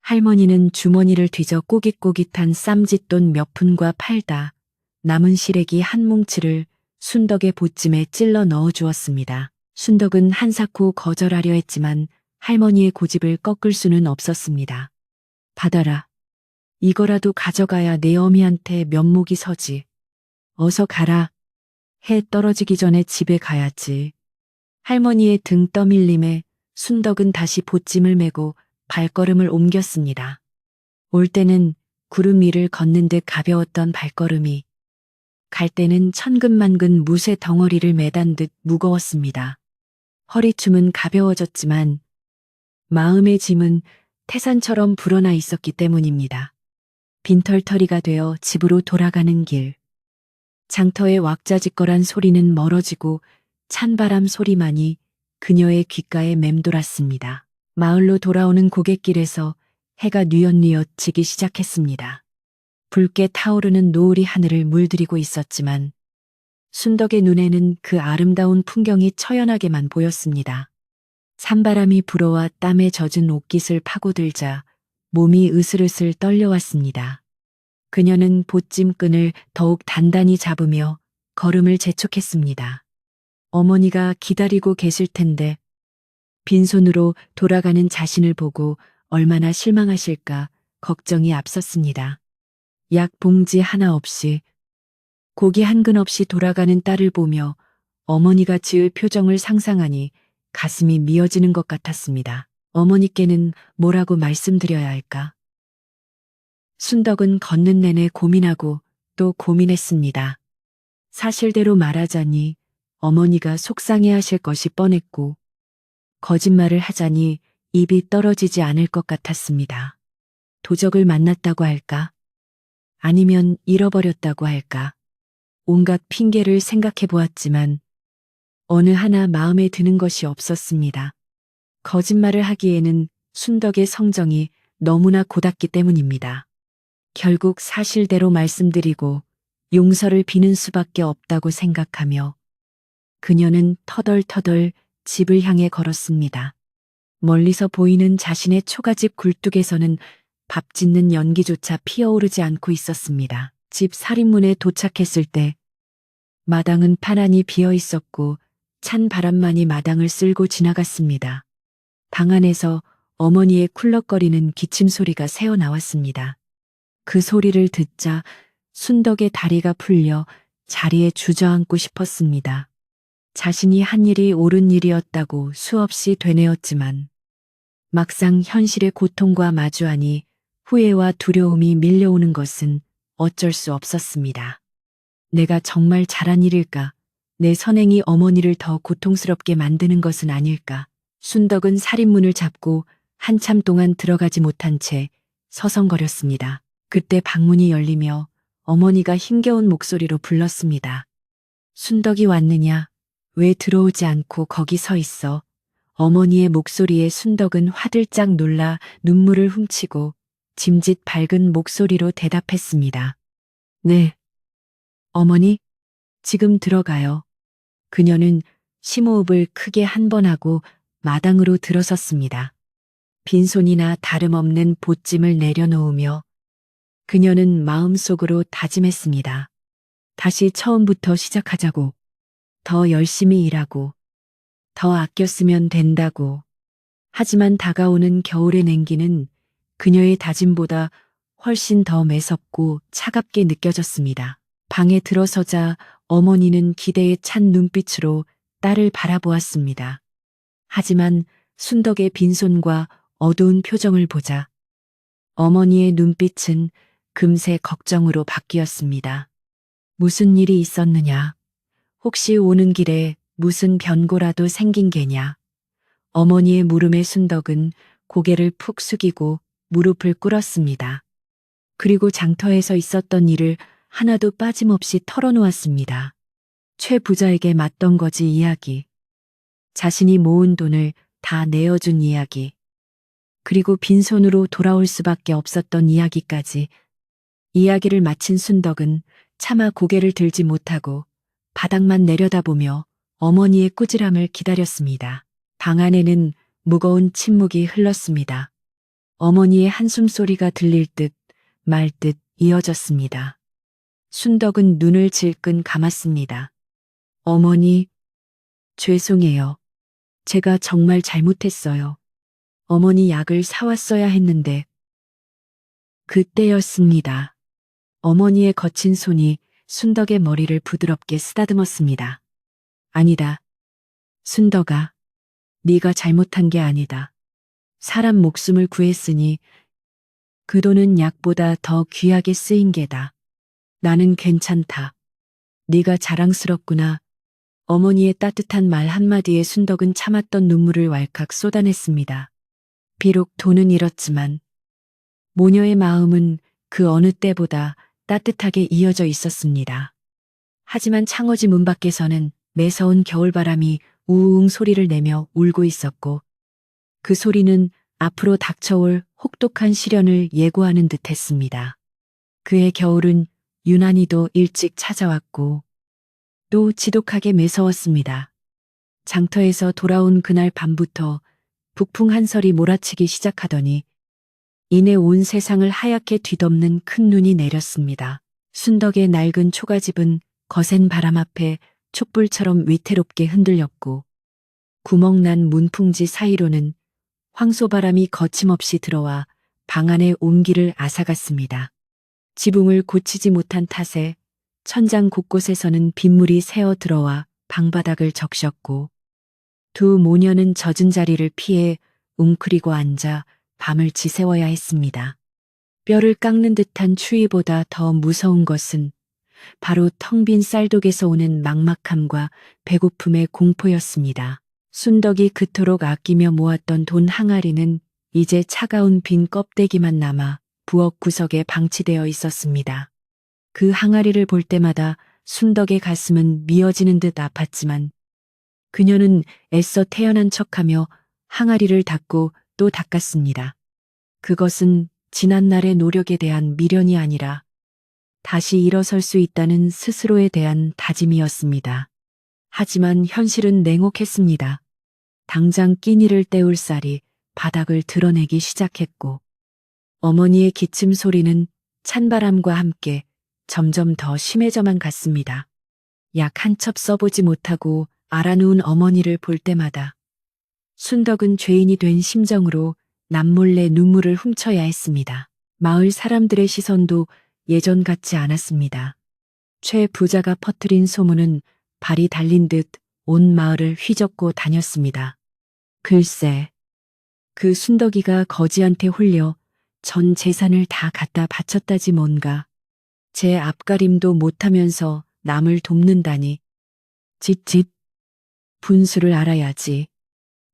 할머니는 주머니를 뒤져 꼬깃꼬깃한 쌈짓돈 몇 푼과 팔다 남은 시래기 한 뭉치를 순덕의 보찜에 찔러 넣어 주었습니다. 순덕은 한사코 거절하려 했지만 할머니의 고집을 꺾을 수는 없었습니다. 받아라. 이거라도 가져가야 내 어미한테 면목이 서지. 어서 가라. 해 떨어지기 전에 집에 가야지. 할머니의 등 떠밀림에 순덕은 다시 보찜을 메고 발걸음을 옮겼습니다. 올 때는 구름 위를 걷는 듯 가벼웠던 발걸음이 갈 때는 천근만근 무쇠 덩어리를 매단 듯 무거웠습니다. 허리춤은 가벼워졌지만 마음의 짐은 태산처럼 불어나 있었기 때문입니다. 빈털터리가 되어 집으로 돌아가는 길. 장터의 왁자지껄한 소리는 멀어지고 찬바람 소리만이 그녀의 귓가에 맴돌았습니다. 마을로 돌아오는 고갯길에서 해가 뉘엿뉘엿 지기 시작했습니다. 붉게 타오르는 노을이 하늘을 물들이고 있었지만 순덕의 눈에는 그 아름다운 풍경이 처연하게만 보였습니다. 산바람이 불어와 땀에 젖은 옷깃을 파고들자 몸이 으슬으슬 떨려왔습니다. 그녀는 보찜끈을 더욱 단단히 잡으며 걸음을 재촉했습니다. 어머니가 기다리고 계실 텐데 빈손으로 돌아가는 자신을 보고 얼마나 실망하실까 걱정이 앞섰습니다. 약 봉지 하나 없이 고기 한 근 없이 돌아가는 딸을 보며 어머니가 지을 표정을 상상하니 가슴이 미어지는 것 같았습니다. 어머니께는 뭐라고 말씀드려야 할까? 순덕은 걷는 내내 고민하고 또 고민했습니다. 사실대로 말하자니 어머니가 속상해하실 것이 뻔했고 거짓말을 하자니 입이 떨어지지 않을 것 같았습니다. 도적을 만났다고 할까? 아니면 잃어버렸다고 할까? 온갖 핑계를 생각해 보았지만 어느 하나 마음에 드는 것이 없었습니다. 거짓말을 하기에는 순덕의 성정이 너무나 고닫기 때문입니다. 결국 사실대로 말씀드리고 용서를 비는 수밖에 없다고 생각하며 그녀는 터덜터덜 집을 향해 걸었습니다. 멀리서 보이는 자신의 초가집 굴뚝에서는 밥 짓는 연기조차 피어오르지 않고 있었습니다. 집 살인문에 도착했을 때 마당은 파란히 비어 있었고 찬 바람만이 마당을 쓸고 지나갔습니다. 방 안에서 어머니의 쿨럭거리는 기침 소리가 새어 나왔습니다. 그 소리를 듣자 순덕의 다리가 풀려 자리에 주저앉고 싶었습니다. 자신이 한 일이 옳은 일이었다고 수없이 되뇌었지만 막상 현실의 고통과 마주하니 후회와 두려움이 밀려오는 것은 어쩔 수 없었습니다. 내가 정말 잘한 일일까? 내 선행이 어머니를 더 고통스럽게 만드는 것은 아닐까? 순덕은 살인문을 잡고 한참 동안 들어가지 못한 채 서성거렸습니다. 그때 방문이 열리며 어머니가 힘겨운 목소리로 불렀습니다. 순덕이 왔느냐? 왜 들어오지 않고 거기 서 있어? 어머니의 목소리에 순덕은 화들짝 놀라 눈물을 훔치고 짐짓 밝은 목소리로 대답했습니다. 네. 어머니, 지금 들어가요. 그녀는 심호흡을 크게 한 번 하고 마당으로 들어섰습니다. 빈손이나 다름없는 보찜을 내려놓으며 그녀는 마음속으로 다짐했습니다. 다시 처음부터 시작하자고. 더 열심히 일하고. 더 아꼈으면 된다고. 하지만 다가오는 겨울의 냉기는 그녀의 다짐보다 훨씬 더 매섭고 차갑게 느껴졌습니다. 방에 들어서자 어머니는 기대에 찬 눈빛으로 딸을 바라보았습니다. 하지만 순덕의 빈손과 어두운 표정을 보자 어머니의 눈빛은 금세 걱정으로 바뀌었습니다. 무슨 일이 있었느냐? 혹시 오는 길에 무슨 변고라도 생긴 게냐? 어머니의 물음에 순덕은 고개를 푹 숙이고 무릎을 꿇었습니다. 그리고 장터에서 있었던 일을 하나도 빠짐없이 털어놓았습니다. 최 부자에게 맞던 거지 이야기. 자신이 모은 돈을 다 내어준 이야기. 그리고 빈손으로 돌아올 수밖에 없었던 이야기까지. 이야기를 마친 순덕은 차마 고개를 들지 못하고 바닥만 내려다보며 어머니의 꾸지람을 기다렸습니다. 방 안에는 무거운 침묵이 흘렀습니다. 어머니의 한숨 소리가 들릴 듯 말 듯 이어졌습니다. 순덕은 눈을 질끈 감았습니다. 어머니, 죄송해요. 제가 정말 잘못했어요. 어머니 약을 사왔어야 했는데. 그때였습니다. 어머니의 거친 손이 순덕의 머리를 부드럽게 쓰다듬었습니다. 아니다. 순덕아, 네가 잘못한 게 아니다. 사람 목숨을 구했으니 그 돈은 약보다 더 귀하게 쓰인 게다. 나는 괜찮다. 네가 자랑스럽구나. 어머니의 따뜻한 말 한마디에 순덕은 참았던 눈물을 왈칵 쏟아냈습니다. 비록 돈은 잃었지만 모녀의 마음은 그 어느 때보다 따뜻하게 이어져 있었습니다. 하지만 창호지 문 밖에서는 매서운 겨울바람이 우웅 소리를 내며 울고 있었고 그 소리는 앞으로 닥쳐올 혹독한 시련을 예고하는 듯했습니다. 그의 겨울은 유난히도 일찍 찾아왔고 또 지독하게 매서웠습니다. 장터에서 돌아온 그날 밤부터 북풍 한설이 몰아치기 시작하더니 이내 온 세상을 하얗게 뒤덮는 큰 눈이 내렸습니다. 순덕의 낡은 초가집은 거센 바람 앞에 촛불처럼 위태롭게 흔들렸고 구멍난 문풍지 사이로는 황소바람이 거침없이 들어와 방 안의 온기를 앗아갔습니다. 지붕을 고치지 못한 탓에 천장 곳곳에서는 빗물이 새어 들어와 방바닥을 적셨고 두 모녀는 젖은 자리를 피해 웅크리고 앉아 밤을 지새워야 했습니다. 뼈를 깎는 듯한 추위보다 더 무서운 것은 바로 텅 빈 쌀독에서 오는 막막함과 배고픔의 공포였습니다. 순덕이 그토록 아끼며 모았던 돈 항아리는 이제 차가운 빈 껍데기만 남아 부엌 구석에 방치되어 있었습니다. 그 항아리를 볼 때마다 순덕의 가슴은 미어지는 듯 아팠지만 그녀는 애써 태어난 척하며 항아리를 닦고 또 닦았습니다. 그것은 지난날의 노력에 대한 미련이 아니라 다시 일어설 수 있다는 스스로에 대한 다짐이었습니다. 하지만 현실은 냉혹했습니다. 당장 끼니를 때울 쌀이 바닥을 드러내기 시작했고 어머니의 기침 소리는 찬바람과 함께 점점 더 심해져만 갔습니다. 약 한 첩 써보지 못하고 알아누운 어머니를 볼 때마다 순덕은 죄인이 된 심정으로 남몰래 눈물을 훔쳐야 했습니다. 마을 사람들의 시선도 예전 같지 않았습니다. 최 부자가 퍼뜨린 소문은 발이 달린 듯 온 마을을 휘젓고 다녔습니다. 글쎄, 그 순덕이가 거지한테 홀려 전 재산을 다 갖다 바쳤다지 뭔가. 제 앞가림도 못하면서 남을 돕는다니. 짓짓. 분수를 알아야지.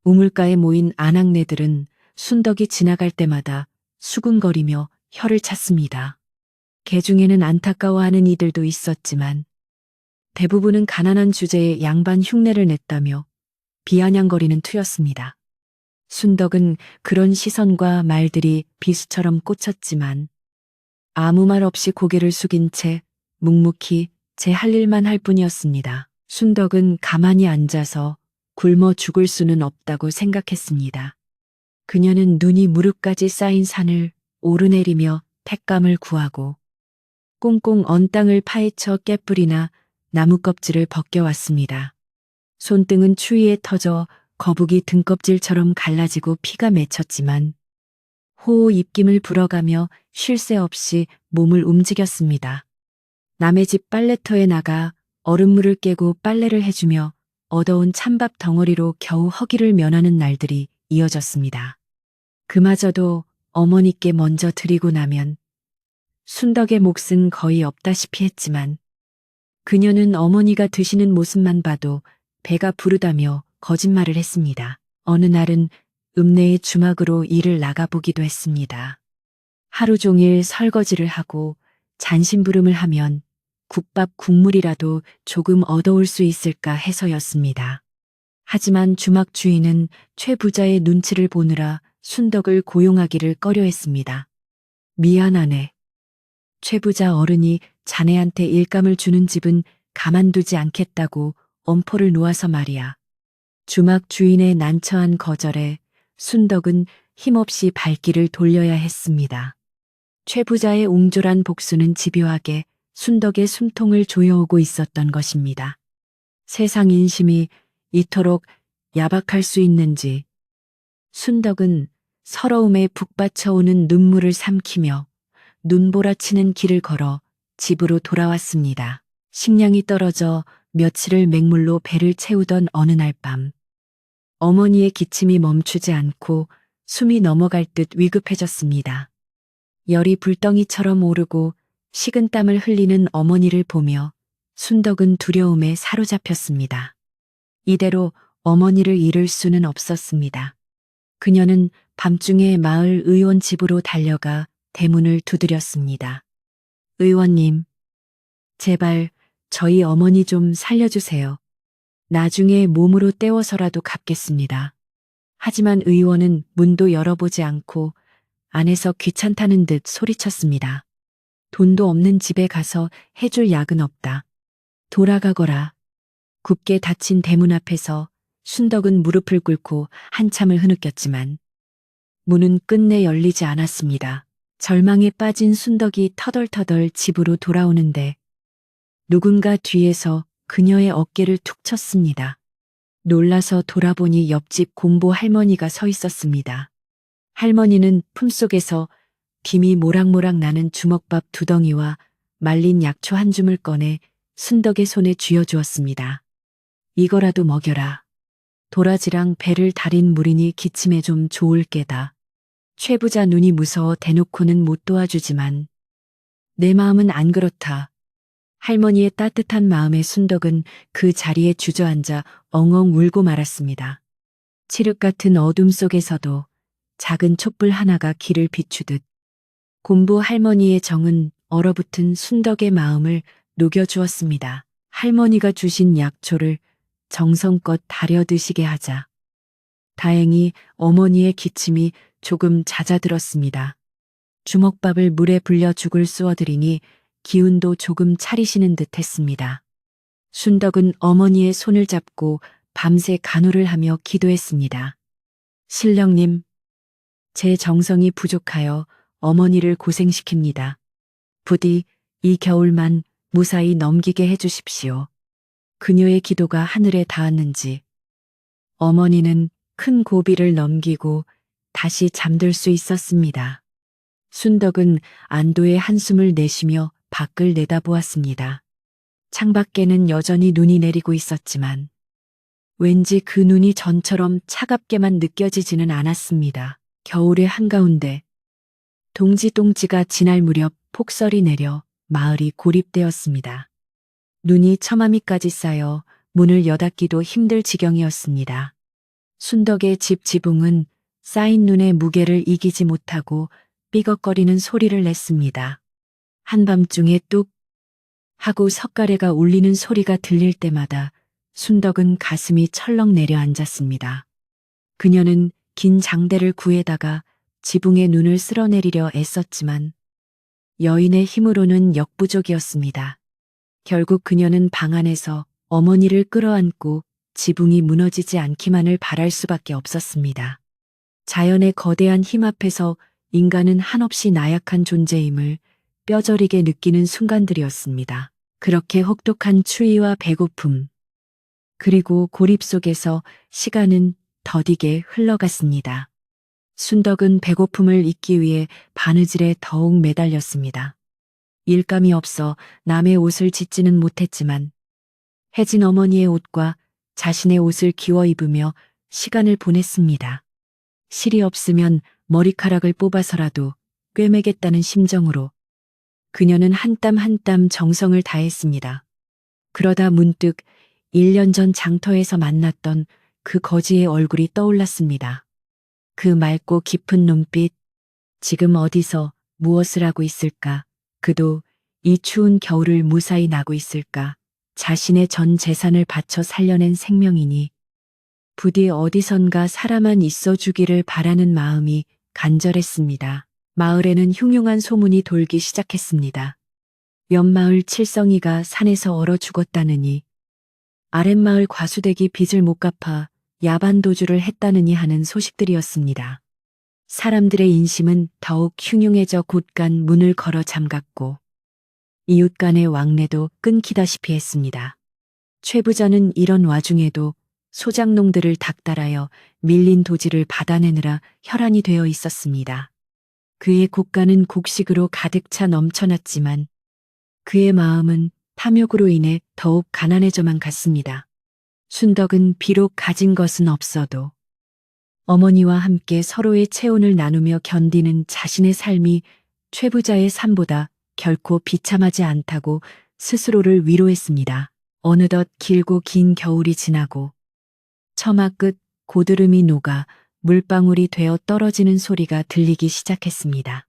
우물가에 모인 아낙네들은 순덕이 지나갈 때마다 수군거리며 혀를 찼습니다. 개 중에는 안타까워하는 이들도 있었지만 대부분은 가난한 주제에 양반 흉내를 냈다며 비아냥거리는 투였습니다. 순덕은 그런 시선과 말들이 비수처럼 꽂혔지만 아무 말 없이 고개를 숙인 채 묵묵히 제 할 일만 할 뿐이었습니다. 순덕은 가만히 앉아서 굶어 죽을 수는 없다고 생각했습니다. 그녀는 눈이 무릎까지 쌓인 산을 오르내리며 택감을 구하고 꽁꽁 언 땅을 파헤쳐 깨뿌리나 나무 껍질을 벗겨왔습니다. 손등은 추위에 터져 거북이 등껍질처럼 갈라지고 피가 맺혔지만 호호 입김을 불어가며 쉴 새 없이 몸을 움직였습니다. 남의 집 빨래터에 나가 얼음물을 깨고 빨래를 해주며 얻어온 찬밥 덩어리로 겨우 허기를 면하는 날들이 이어졌습니다. 그마저도 어머니께 먼저 드리고 나면 순덕의 몫은 거의 없다시피 했지만 그녀는 어머니가 드시는 모습만 봐도 배가 부르다며 거짓말을 했습니다. 어느 날은 읍내의 주막으로 일을 나가보기도 했습니다. 하루 종일 설거지를 하고 잔심부름을 하면 국밥 국물이라도 조금 얻어올 수 있을까 해서였습니다. 하지만 주막 주인은 최 부자의 눈치를 보느라 순덕을 고용하기를 꺼려했습니다. 미안하네. 최 부자 어른이 자네한테 일감을 주는 집은 가만두지 않겠다고 엄포를 놓아서 말이야. 주막 주인의 난처한 거절에 순덕은 힘없이 발길을 돌려야 했습니다. 최 부자의 옹졸한 복수는 집요하게 순덕의 숨통을 조여오고 있었던 것입니다. 세상 인심이 이토록 야박할 수 있는지 순덕은 서러움에 북받쳐오는 눈물을 삼키며 눈보라치는 길을 걸어 집으로 돌아왔습니다. 식량이 떨어져 며칠을 맹물로 배를 채우던 어느 날 밤 어머니의 기침이 멈추지 않고 숨이 넘어갈 듯 위급해졌습니다. 열이 불덩이처럼 오르고 식은 땀을 흘리는 어머니를 보며 순덕은 두려움에 사로잡혔습니다. 이대로 어머니를 잃을 수는 없었습니다. 그녀는 밤중에 마을 의원 집으로 달려가 대문을 두드렸습니다. 의원님, 제발 저희 어머니 좀 살려주세요. 나중에 몸으로 때워서라도 갚겠습니다. 하지만 의원은 문도 열어보지 않고 안에서 귀찮다는 듯 소리쳤습니다. 돈도 없는 집에 가서 해줄 약은 없다. 돌아가거라. 굳게 닫힌 대문 앞에서 순덕은 무릎을 꿇고 한참을 흐느꼈지만 문은 끝내 열리지 않았습니다. 절망에 빠진 순덕이 터덜터덜 집으로 돌아오는데 누군가 뒤에서 그녀의 어깨를 툭 쳤습니다. 놀라서 돌아보니 옆집 공보 할머니가 서 있었습니다. 할머니는 품속에서 김이 모락모락 나는 주먹밥 2덩이와 말린 약초 한 줌을 꺼내 순덕의 손에 쥐어주었습니다. 이거라도 먹여라. 도라지랑 배를 달인 물이니 기침에 좀 좋을 게다. 최 부자 눈이 무서워 대놓고는 못 도와주지만 내 마음은 안 그렇다. 할머니의 따뜻한 마음에 순덕은 그 자리에 주저앉아 엉엉 울고 말았습니다. 칠흑 같은 어둠 속에서도 작은 촛불 하나가 길을 비추듯 곰부 할머니의 정은 얼어붙은 순덕의 마음을 녹여주었습니다. 할머니가 주신 약초를 정성껏 다려 드시게 하자. 다행히 어머니의 기침이 조금 잦아들었습니다. 주먹밥을 물에 불려 죽을 쑤어드리니 기운도 조금 차리시는 듯 했습니다. 순덕은 어머니의 손을 잡고 밤새 간호를 하며 기도했습니다. 신령님, 제 정성이 부족하여 어머니를 고생시킵니다. 부디 이 겨울만 무사히 넘기게 해주십시오. 그녀의 기도가 하늘에 닿았는지 어머니는 큰 고비를 넘기고 다시 잠들 수 있었습니다. 순덕은 안도의 한숨을 내쉬며 밖을 내다보았습니다. 창밖에는 여전히 눈이 내리고 있었지만 왠지 그 눈이 전처럼 차갑게만 느껴지지는 않았습니다. 겨울의 한가운데 동지동지가 지날 무렵 폭설이 내려 마을이 고립되었습니다. 눈이 처마미까지 쌓여 문을 여닫기도 힘들 지경이었습니다. 순덕의 집 지붕은 쌓인 눈의 무게를 이기지 못하고 삐걱거리는 소리를 냈습니다. 한밤중에 뚝 하고 석가래가 울리는 소리가 들릴 때마다 순덕은 가슴이 철렁 내려앉았습니다. 그녀는 긴 장대를 구해다가 지붕에 눈을 쓸어내리려 애썼지만 여인의 힘으로는 역부족이었습니다. 결국 그녀는 방 안에서 어머니를 끌어안고 지붕이 무너지지 않기만을 바랄 수밖에 없었습니다. 자연의 거대한 힘 앞에서 인간은 한없이 나약한 존재임을 뼈저리게 느끼는 순간들이었습니다. 그렇게 혹독한 추위와 배고픔, 그리고 고립 속에서 시간은 더디게 흘러갔습니다. 순덕은 배고픔을 잊기 위해 바느질에 더욱 매달렸습니다. 일감이 없어 남의 옷을 짓지는 못했지만 해진 어머니의 옷과 자신의 옷을 기워 입으며 시간을 보냈습니다. 실이 없으면 머리카락을 뽑아서라도 꿰매겠다는 심정으로 그녀는 한 땀 한 땀 정성을 다했습니다. 그러다 문득 1년 전 장터에서 만났던 그 거지의 얼굴이 떠올랐습니다. 그 맑고 깊은 눈빛, 지금 어디서 무엇을 하고 있을까? 그도 이 추운 겨울을 무사히 나고 있을까? 자신의 전 재산을 바쳐 살려낸 생명이니 부디 어디선가 살아만 있어 주기를 바라는 마음이 간절했습니다. 마을에는 흉흉한 소문이 돌기 시작했습니다. 옆마을 칠성이가 산에서 얼어 죽었다느니, 아랫마을 과수댁이 빚을 못 갚아 야반 도주를 했다느니 하는 소식들이었습니다. 사람들의 인심은 더욱 흉흉해져 곧간 문을 걸어 잠갔고 이웃 간의 왕래도 끊기다시피 했습니다. 최 부자는 이런 와중에도 소작농들을 닥달하여 밀린 도지를 받아내느라 혈안이 되어 있었습니다. 그의 국가는 곡식으로 가득 차 넘쳐났지만 그의 마음은 탐욕으로 인해 더욱 가난해져만 갔습니다. 순덕은 비록 가진 것은 없어도 어머니와 함께 서로의 체온을 나누며 견디는 자신의 삶이 최 부자의 삶보다 결코 비참하지 않다고 스스로를 위로했습니다. 어느덧 길고 긴 겨울이 지나고 처마 끝 고드름이 녹아 물방울이 되어 떨어지는 소리가 들리기 시작했습니다.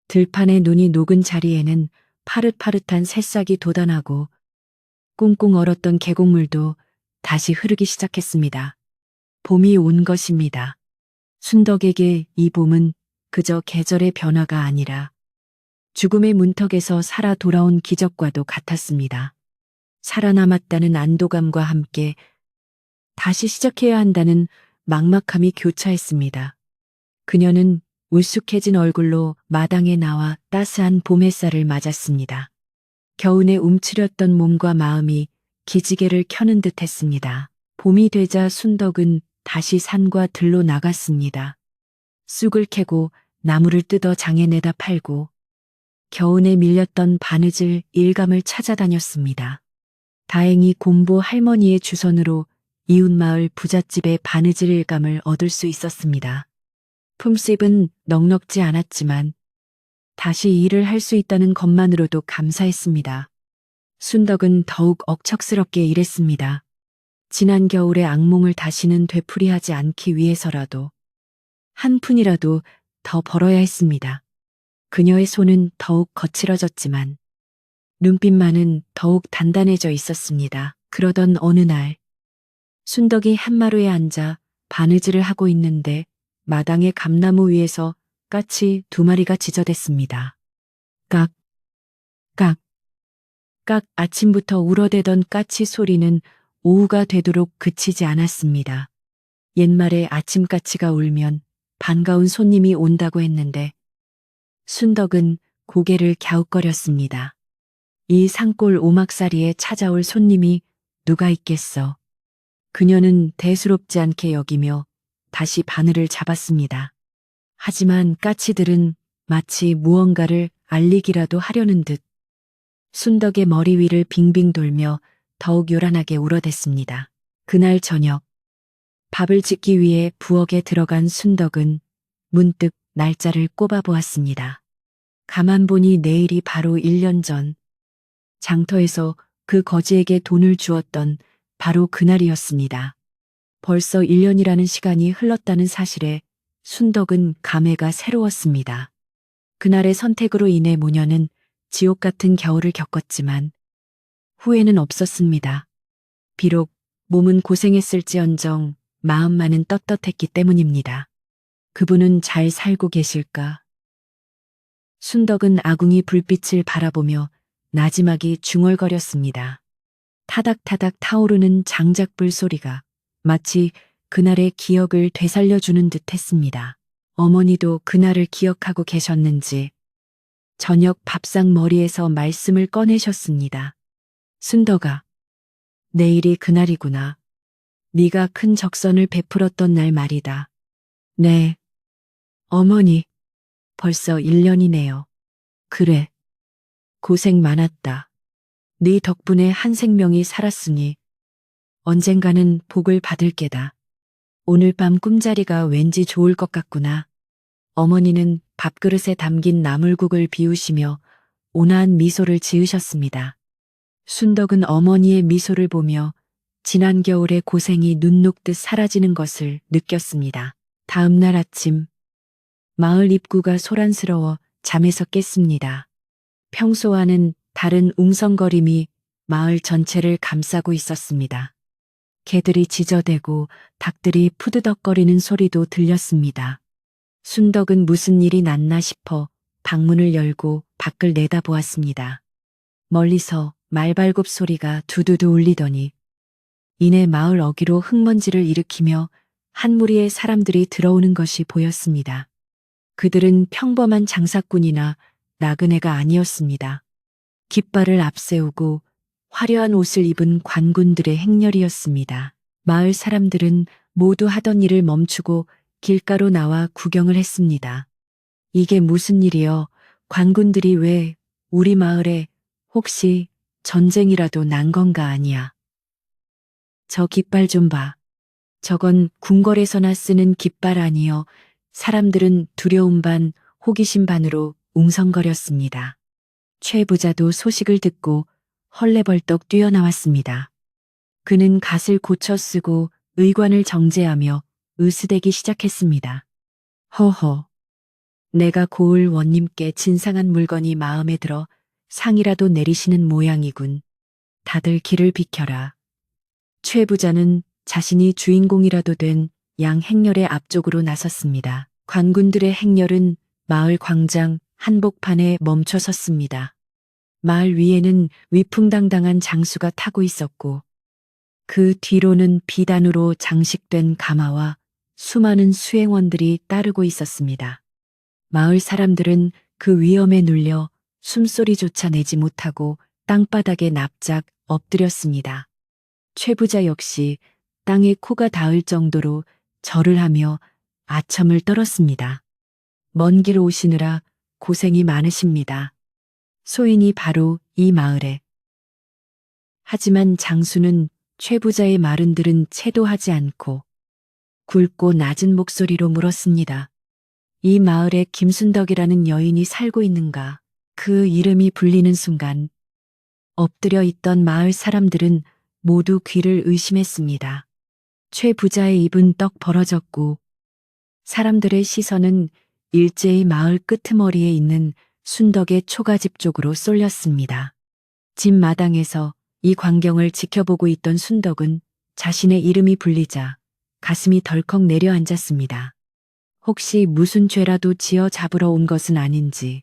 들판에 눈이 녹은 자리에는 파릇파릇한 새싹이 돋아나고 꽁꽁 얼었던 계곡물도 다시 흐르기 시작했습니다. 봄이 온 것입니다. 순덕에게 이 봄은 그저 계절의 변화가 아니라 죽음의 문턱에서 살아 돌아온 기적과도 같았습니다. 살아남았다는 안도감과 함께 다시 시작해야 한다는 막막함이 교차했습니다. 그녀는 울쑥해진 얼굴로 마당에 나와 따스한 봄 햇살을 맞았습니다. 겨우내 움츠렸던 몸과 마음이 기지개를 켜는 듯 했습니다. 봄이 되자 순덕은 다시 산과 들로 나갔습니다. 쑥을 캐고 나무를 뜯어 장에 내다 팔고 겨우내 밀렸던 바느질 일감을 찾아다녔습니다. 다행히 곰보 할머니의 주선으로 이웃마을 부잣집의 바느질 일감을 얻을 수 있었습니다. 품삯은 넉넉지 않았지만 다시 일을 할 수 있다는 것만으로도 감사했습니다. 순덕은 더욱 억척스럽게 일했습니다. 지난 겨울의 악몽을 다시는 되풀이하지 않기 위해서라도 한 푼이라도 더 벌어야 했습니다. 그녀의 손은 더욱 거칠어졌지만 눈빛만은 더욱 단단해져 있었습니다. 그러던 어느 날 순덕이 한마루에 앉아 바느질을 하고 있는데 마당의 감나무 위에서 까치 2마리가 지저댔습니다. 깍, 깍, 깍. 아침부터 울어대던 까치 소리는 오후가 되도록 그치지 않았습니다. 옛말에 아침까치가 울면 반가운 손님이 온다고 했는데 순덕은 고개를 갸웃거렸습니다. 이 산골 오막살이에 찾아올 손님이 누가 있겠어. 그녀는 대수롭지 않게 여기며 다시 바늘을 잡았습니다. 하지만 까치들은 마치 무언가를 알리기라도 하려는 듯 순덕의 머리 위를 빙빙 돌며 더욱 요란하게 울어댔습니다. 그날 저녁 밥을 짓기 위해 부엌에 들어간 순덕은 문득 날짜를 꼽아보았습니다. 가만 보니 내일이 바로 1년 전 장터에서 그 거지에게 돈을 주었던 바로 그날이었습니다. 벌써 1년이라는 시간이 흘렀다는 사실에 순덕은 감회가 새로웠습니다. 그날의 선택으로 인해 모녀는 지옥 같은 겨울을 겪었지만 후회는 없었습니다. 비록 몸은 고생했을지언정 마음만은 떳떳했기 때문입니다. 그분은 잘 살고 계실까? 순덕은 아궁이 불빛을 바라보며 나지막이 중얼거렸습니다. 타닥타닥 타오르는 장작불 소리가 마치 그날의 기억을 되살려주는 듯 했습니다. 어머니도 그날을 기억하고 계셨는지 저녁 밥상 머리에서 말씀을 꺼내셨습니다. 순덕아, 내일이 그날이구나. 네가 큰 적선을 베풀었던 날 말이다. 네, 어머니, 벌써 1년이네요. 그래, 고생 많았다. 네 덕분에 한 생명이 살았으니 언젠가는 복을 받을 게다. 오늘 밤 꿈자리가 왠지 좋을 것 같구나. 어머니는 밥그릇에 담긴 나물국을 비우시며 온화한 미소를 지으셨습니다. 순덕은 어머니의 미소를 보며 지난 겨울의 고생이 눈 녹듯 사라지는 것을 느꼈습니다. 다음 날 아침, 마을 입구가 소란스러워 잠에서 깼습니다. 평소와는 다른 웅성거림이 마을 전체를 감싸고 있었습니다. 개들이 짖어대고 닭들이 푸드덕거리는 소리도 들렸습니다. 순덕은 무슨 일이 났나 싶어 방문을 열고 밖을 내다보았습니다. 멀리서 말발굽 소리가 두두두 울리더니 이내 마을 어귀로 흙먼지를 일으키며 한 무리의 사람들이 들어오는 것이 보였습니다. 그들은 평범한 장사꾼이나 나그네가 아니었습니다. 깃발을 앞세우고 화려한 옷을 입은 관군들의 행렬이었습니다. 마을 사람들은 모두 하던 일을 멈추고 길가로 나와 구경을 했습니다. 이게 무슨 일이여? 관군들이 왜 우리 마을에 혹시 전쟁이라도 난 건가 아니야? 저 깃발 좀 봐. 저건 궁궐에서나 쓰는 깃발 아니여. 사람들은 두려움 반 호기심 반으로 웅성거렸습니다. 최 부자도 소식을 듣고 헐레벌떡 뛰어나왔습니다. 그는 갓을 고쳐 쓰고 의관을 정제하며 으스대기 시작했습니다. 허허, 내가 고을 원님께 진상한 물건이 마음에 들어 상이라도 내리시는 모양이군. 다들 길을 비켜라. 최 부자는 자신이 주인공이라도 된 양 행렬의 앞쪽으로 나섰습니다. 관군들의 행렬은 마을 광장 한복판에 멈춰 섰습니다. 마을 위에는 위풍당당한 장수가 타고 있었고 그 뒤로는 비단으로 장식된 가마와 수많은 수행원들이 따르고 있었습니다. 마을 사람들은 그 위험에 눌려 숨소리조차 내지 못하고 땅바닥에 납작 엎드렸습니다. 최 부자 역시 땅에 코가 닿을 정도로 절을 하며 아첨을 떨었습니다. 먼 길 오시느라 고생이 많으십니다. 소인이 바로 이 마을에. 하지만 장수는 최 부자의 말은 들은 채도 하지 않고 굵고 낮은 목소리로 물었습니다. 이 마을에 김순덕이라는 여인이 살고 있는가? 그 이름이 불리는 순간 엎드려 있던 마을 사람들은 모두 귀를 의심했습니다. 최 부자의 입은 떡 벌어졌고 사람들의 시선은 일제히 마을 끄트머리에 있는 순덕의 초가집 쪽으로 쏠렸습니다. 집 마당에서 이 광경을 지켜보고 있던 순덕은 자신의 이름이 불리자 가슴이 덜컥 내려앉았습니다. 혹시 무슨 죄라도 지어 잡으러 온 것은 아닌지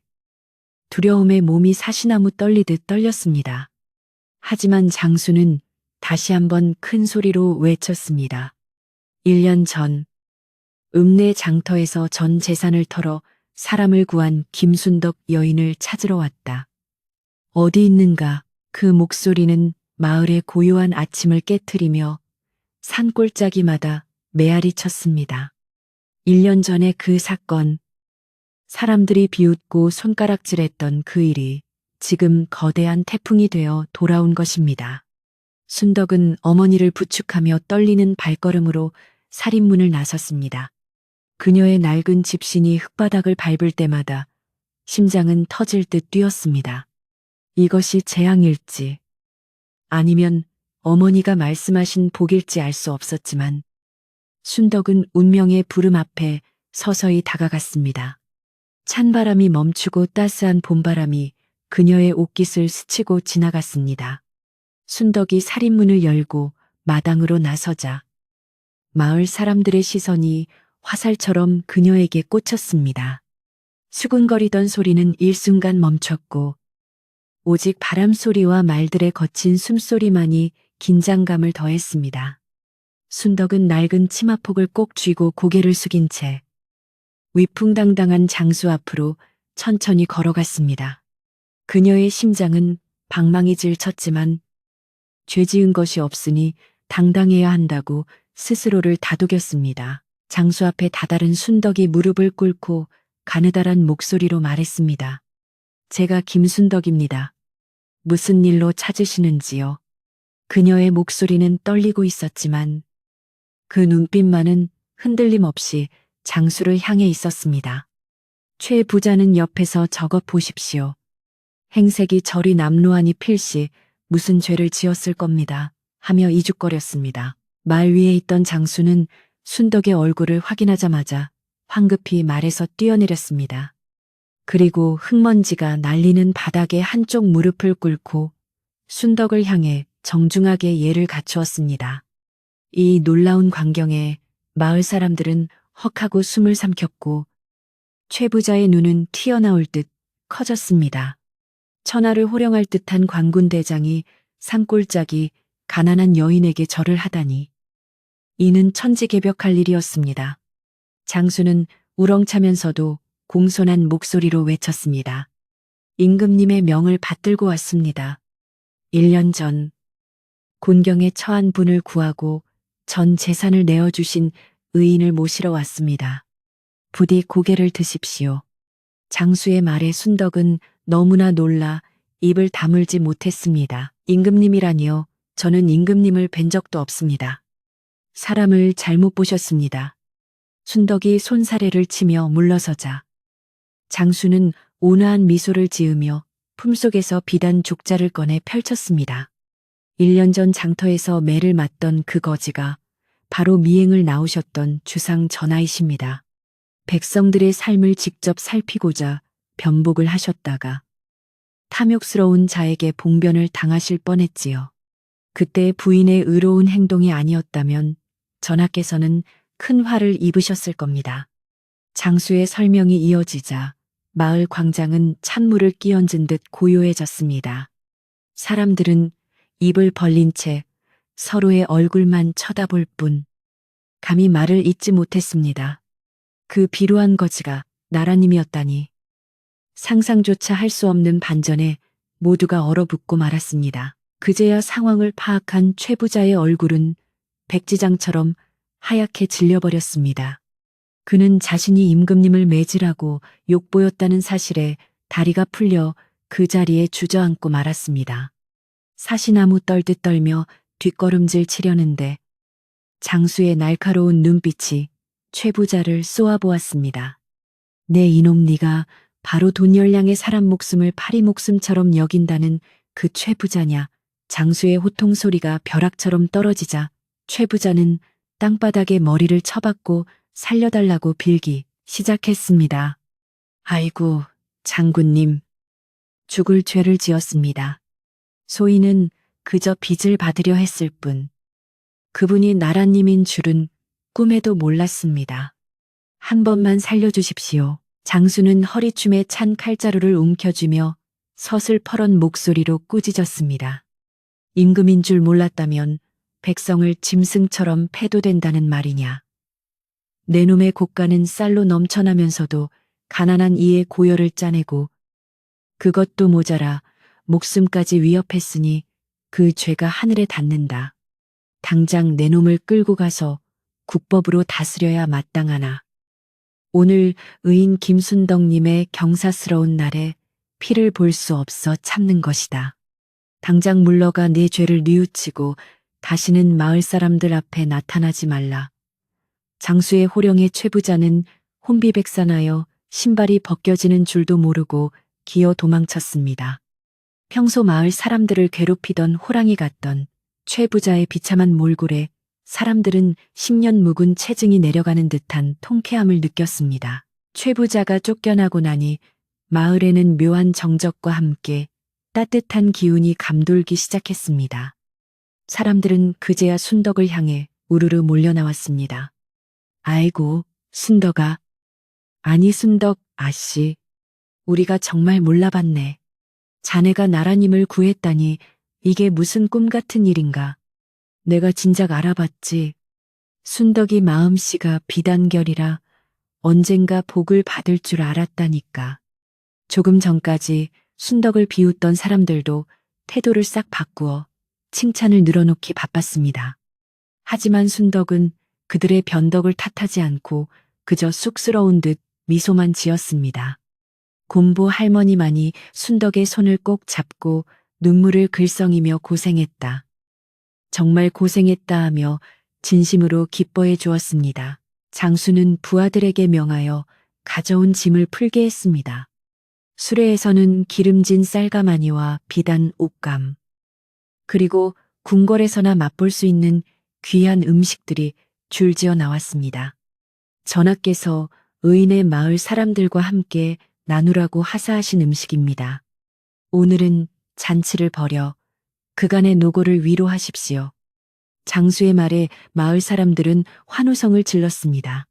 두려움에 몸이 사시나무 떨리듯 떨렸습니다. 하지만 장수는 다시 한번 큰 소리로 외쳤습니다. 1년 전 읍내 장터에서 전 재산을 털어 사람을 구한 김순덕 여인을 찾으러 왔다. 어디 있는가? 그 목소리는 마을의 고요한 아침을 깨트리며 산골짜기마다 메아리 쳤습니다. 1년 전의 그 사건, 사람들이 비웃고 손가락질했던 그 일이 지금 거대한 태풍이 되어 돌아온 것입니다. 순덕은 어머니를 부축하며 떨리는 발걸음으로 살인문을 나섰습니다. 그녀의 낡은 집신이 흙바닥을 밟을 때마다 심장은 터질 듯 뛰었습니다. 이것이 재앙일지 아니면 어머니가 말씀하신 복일지 알 수 없었지만 순덕은 운명의 부름 앞에 서서히 다가갔습니다. 찬바람이 멈추고 따스한 봄바람이 그녀의 옷깃을 스치고 지나갔습니다. 순덕이 살인문을 열고 마당으로 나서자 마을 사람들의 시선이 화살처럼 그녀에게 꽂혔습니다. 수군거리던 소리는 일순간 멈췄고 오직 바람 소리와 말들의 거친 숨소리만이 긴장감을 더했습니다. 순덕은 낡은 치마폭을 꼭 쥐고 고개를 숙인 채 위풍당당한 장수 앞으로 천천히 걸어갔습니다. 그녀의 심장은 방망이 질쳤지만 죄 지은 것이 없으니 당당해야 한다고 스스로를 다독였습니다. 장수 앞에 다다른 순덕이 무릎을 꿇고 가느다란 목소리로 말했습니다. 제가 김순덕입니다. 무슨 일로 찾으시는지요? 그녀의 목소리는 떨리고 있었지만 그 눈빛만은 흔들림 없이 장수를 향해 있었습니다. 최 부자는 옆에서 적어 보십시오. 행색이 저리 남루하니 필시 무슨 죄를 지었을 겁니다. 하며 이죽거렸습니다. 말 위에 있던 장수는 순덕의 얼굴을 확인하자마자 황급히 말에서 뛰어내렸습니다. 그리고 흙먼지가 날리는 바닥에 한쪽 무릎을 꿇고 순덕을 향해 정중하게 예를 갖추었습니다. 이 놀라운 광경에 마을 사람들은 헉하고 숨을 삼켰고 최 부자의 눈은 튀어나올 듯 커졌습니다. 천하를 호령할 듯한 광군 대장이 산골짜기 가난한 여인에게 절을 하다니. 이는 천지개벽할 일이었습니다. 장수는 우렁차면서도 공손한 목소리로 외쳤습니다. 임금님의 명을 받들고 왔습니다. 1년 전 곤경에 처한 분을 구하고 전 재산을 내어주신 의인을 모시러 왔습니다. 부디 고개를 드십시오. 장수의 말에 순덕은 너무나 놀라 입을 다물지 못했습니다. 임금님이라니요. 저는 임금님을 뵌 적도 없습니다. 사람을 잘못 보셨습니다. 순덕이 손사래를 치며 물러서자 장수는 온화한 미소를 지으며 품속에서 비단 족자를 꺼내 펼쳤습니다. 1년 전 장터에서 매를 맞던 그 거지가 바로 미행을 나오셨던 주상 전하이십니다. 백성들의 삶을 직접 살피고자 변복을 하셨다가 탐욕스러운 자에게 봉변을 당하실 뻔했지요. 그때 부인의 의로운 행동이 아니었다면 전하께서는 큰 화를 입으셨을 겁니다. 장수의 설명이 이어지자 마을 광장은 찬물을 끼얹은 듯 고요해졌습니다. 사람들은 입을 벌린 채 서로의 얼굴만 쳐다볼 뿐 감히 말을 잇지 못했습니다. 그 비루한 거지가 나라님이었다니. 상상조차 할 수 없는 반전에 모두가 얼어붙고 말았습니다. 그제야 상황을 파악한 최 부자의 얼굴은 백지장처럼 하얗게 질려버렸습니다. 그는 자신이 임금님을 매질하고 욕보였다는 사실에 다리가 풀려 그 자리에 주저앉고 말았습니다. 사시나무 떨듯 떨며 뒷걸음질 치려는데 장수의 날카로운 눈빛이 최 부자를 쏘아보았습니다. 내 이놈 네가 바로 돈열량의 사람 목숨을 파리 목숨처럼 여긴다는 그 최 부자냐. 장수의 호통 소리가 벼락처럼 떨어지자 최 부자는 땅바닥에 머리를 쳐박고 살려달라고 빌기 시작했습니다. 아이고, 장군님. 죽을 죄를 지었습니다. 소인은 그저 빚을 받으려 했을 뿐. 그분이 나라님인 줄은 꿈에도 몰랐습니다. 한 번만 살려주십시오. 장수는 허리춤에 찬 칼자루를 움켜쥐며 서슬퍼런 목소리로 꾸짖었습니다. 임금인 줄 몰랐다면 백성을 짐승처럼 패도된다는 말이냐. 내 놈의 고가는 쌀로 넘쳐나면서도 가난한 이의 고열을 짜내고 그것도 모자라 목숨까지 위협했으니 그 죄가 하늘에 닿는다. 당장 내 놈을 끌고 가서 국법으로 다스려야 마땅하나. 오늘 의인 김순덕님의 경사스러운 날에 피를 볼 수 없어 참는 것이다. 당장 물러가 내 죄를 뉘우치고 다시는 마을 사람들 앞에 나타나지 말라. 장수의 호령의 최부자는 혼비백산하여 신발이 벗겨지는 줄도 모르고 기어 도망쳤습니다. 평소 마을 사람들을 괴롭히던 호랑이 같던 최부자의 비참한 몰골에 사람들은 10년 묵은 체증이 내려가는 듯한 통쾌함을 느꼈습니다. 최부자가 쫓겨나고 나니 마을에는 묘한 정적과 함께 따뜻한 기운이 감돌기 시작했습니다. 사람들은 그제야 순덕을 향해 우르르 몰려나왔습니다. 아이고, 순덕아. 아니 순덕 아씨. 우리가 정말 몰라봤네. 자네가 나라님을 구했다니 이게 무슨 꿈 같은 일인가. 내가 진작 알아봤지. 순덕이 마음씨가 비단결이라 언젠가 복을 받을 줄 알았다니까. 조금 전까지 순덕을 비웃던 사람들도 태도를 싹 바꾸어 칭찬을 늘어놓기 바빴습니다. 하지만 순덕은 그들의 변덕을 탓하지 않고 그저 쑥스러운 듯 미소만 지었습니다. 곰보 할머니만이 순덕의 손을 꼭 잡고 눈물을 글썽이며 고생했다. 정말 고생했다 하며 진심으로 기뻐해 주었습니다. 장수는 부하들에게 명하여 가져온 짐을 풀게 했습니다. 수레에서는 기름진 쌀가마니와 비단 옷감, 그리고 궁궐에서나 맛볼 수 있는 귀한 음식들이 줄지어 나왔습니다. 전하께서 의인의 마을 사람들과 함께 나누라고 하사하신 음식입니다. 오늘은 잔치를 벌여 그간의 노고를 위로하십시오. 장수의 말에 마을 사람들은 환호성을 질렀습니다.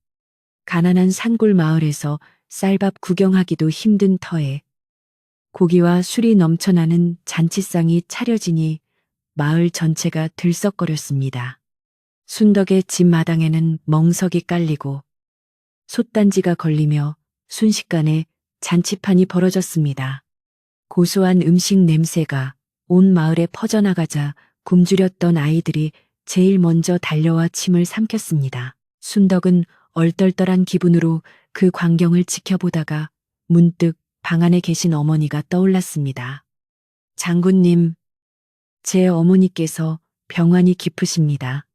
가난한 산골 마을에서 쌀밥 구경하기도 힘든 터에 고기와 술이 넘쳐나는 잔치상이 차려지니 마을 전체가 들썩거렸습니다. 순덕의 집 마당에는 멍석이 깔리고 솥단지가 걸리며 순식간에 잔치판이 벌어졌습니다. 고소한 음식 냄새가 온 마을에 퍼져나가자 굶주렸던 아이들이 제일 먼저 달려와 침을 삼켰습니다. 순덕은 얼떨떨한 기분으로 그 광경을 지켜보다가 문득 방 안에 계신 어머니가 떠올랐습니다. 장군님, 제 어머니께서 병환이 깊으십니다.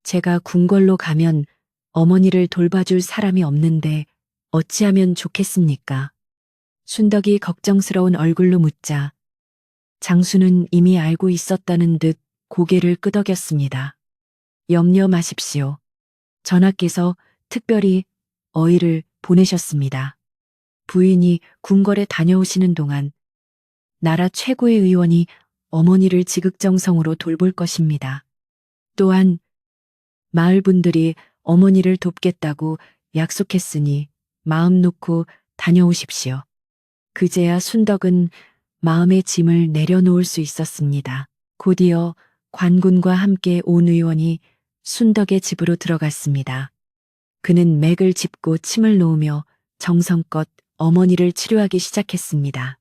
제가 궁궐로 가면 어머니를 돌봐줄 사람이 없는데 어찌하면 좋겠습니까? 순덕이 걱정스러운 얼굴로 묻자 장수는 이미 알고 있었다는 듯 고개를 끄덕였습니다. 염려 마십시오. 전하께서 특별히 어이를 보내셨습니다. 부인이 궁궐에 다녀오시는 동안 나라 최고의 의원이 어머니를 지극정성으로 돌볼 것입니다. 또한 마을 분들이 어머니를 돕겠다고 약속했으니 마음 놓고 다녀오십시오. 그제야 순덕은 마음의 짐을 내려놓을 수 있었습니다. 곧이어 관군과 함께 온 의원이 순덕의 집으로 들어갔습니다. 그는 맥을 짚고 침을 놓으며 정성껏 어머니를 치료하기 시작했습니다.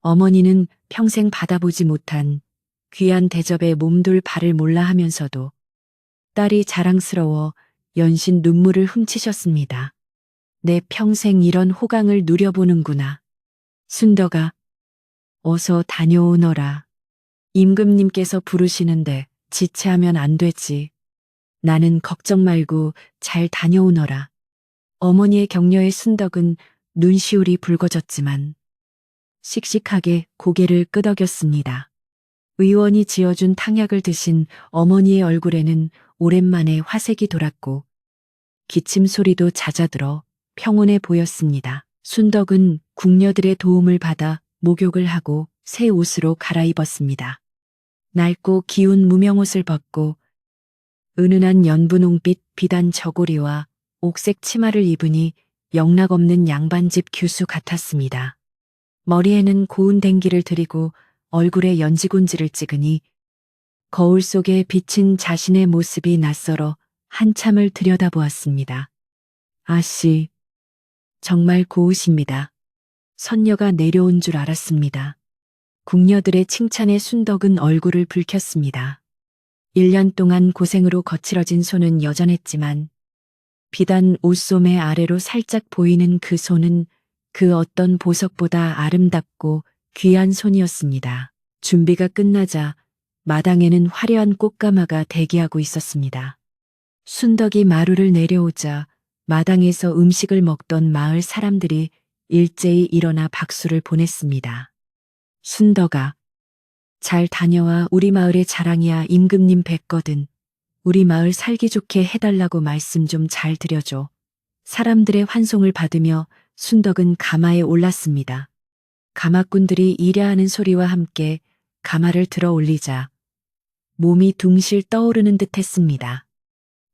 어머니는 평생 받아보지 못한 귀한 대접에 몸둘 바를 몰라 하면서도 딸이 자랑스러워 연신 눈물을 훔치셨습니다. 내 평생 이런 호강을 누려보는구나. 순덕아, 어서 다녀오너라. 임금님께서 부르시는데 지체하면 안 되지. 나는 걱정 말고 잘 다녀오너라. 어머니의 격려에 순덕은 눈시울이 붉어졌지만 씩씩하게 고개를 끄덕였습니다. 의원이 지어준 탕약을 드신 어머니의 얼굴에는 오랜만에 화색이 돌았고 기침 소리도 잦아들어 평온해 보였습니다. 순덕은 궁녀들의 도움을 받아 목욕을 하고 새 옷으로 갈아입었습니다. 낡고 기운 무명옷을 벗고 은은한 연분홍빛 비단 저고리와 옥색 치마를 입으니 영락없는 양반집 규수 같았습니다. 머리에는 고운 댕기를 들이고 얼굴에 연지곤지를 찍으니 거울 속에 비친 자신의 모습이 낯설어 한참을 들여다보았습니다. 아씨, 정말 고우십니다. 선녀가 내려온 줄 알았습니다. 궁녀들의 칭찬에 순덕은 얼굴을 붉혔습니다. 1년 동안 고생으로 거칠어진 손은 여전했지만 비단 옷소매 아래로 살짝 보이는 그 손은 그 어떤 보석보다 아름답고 귀한 손이었습니다. 준비가 끝나자 마당에는 화려한 꽃가마가 대기하고 있었습니다. 순덕이 마루를 내려오자 마당에서 음식을 먹던 마을 사람들이 일제히 일어나 박수를 보냈습니다. 순덕아, 잘 다녀와. 우리 마을의 자랑이야. 임금님 뵀거든. 우리 마을 살기 좋게 해달라고 말씀 좀 잘 드려줘. 사람들의 환송을 받으며 순덕은 가마에 올랐습니다. 가마꾼들이 이랴하는 소리와 함께 가마를 들어 올리자 몸이 둥실 떠오르는 듯 했습니다.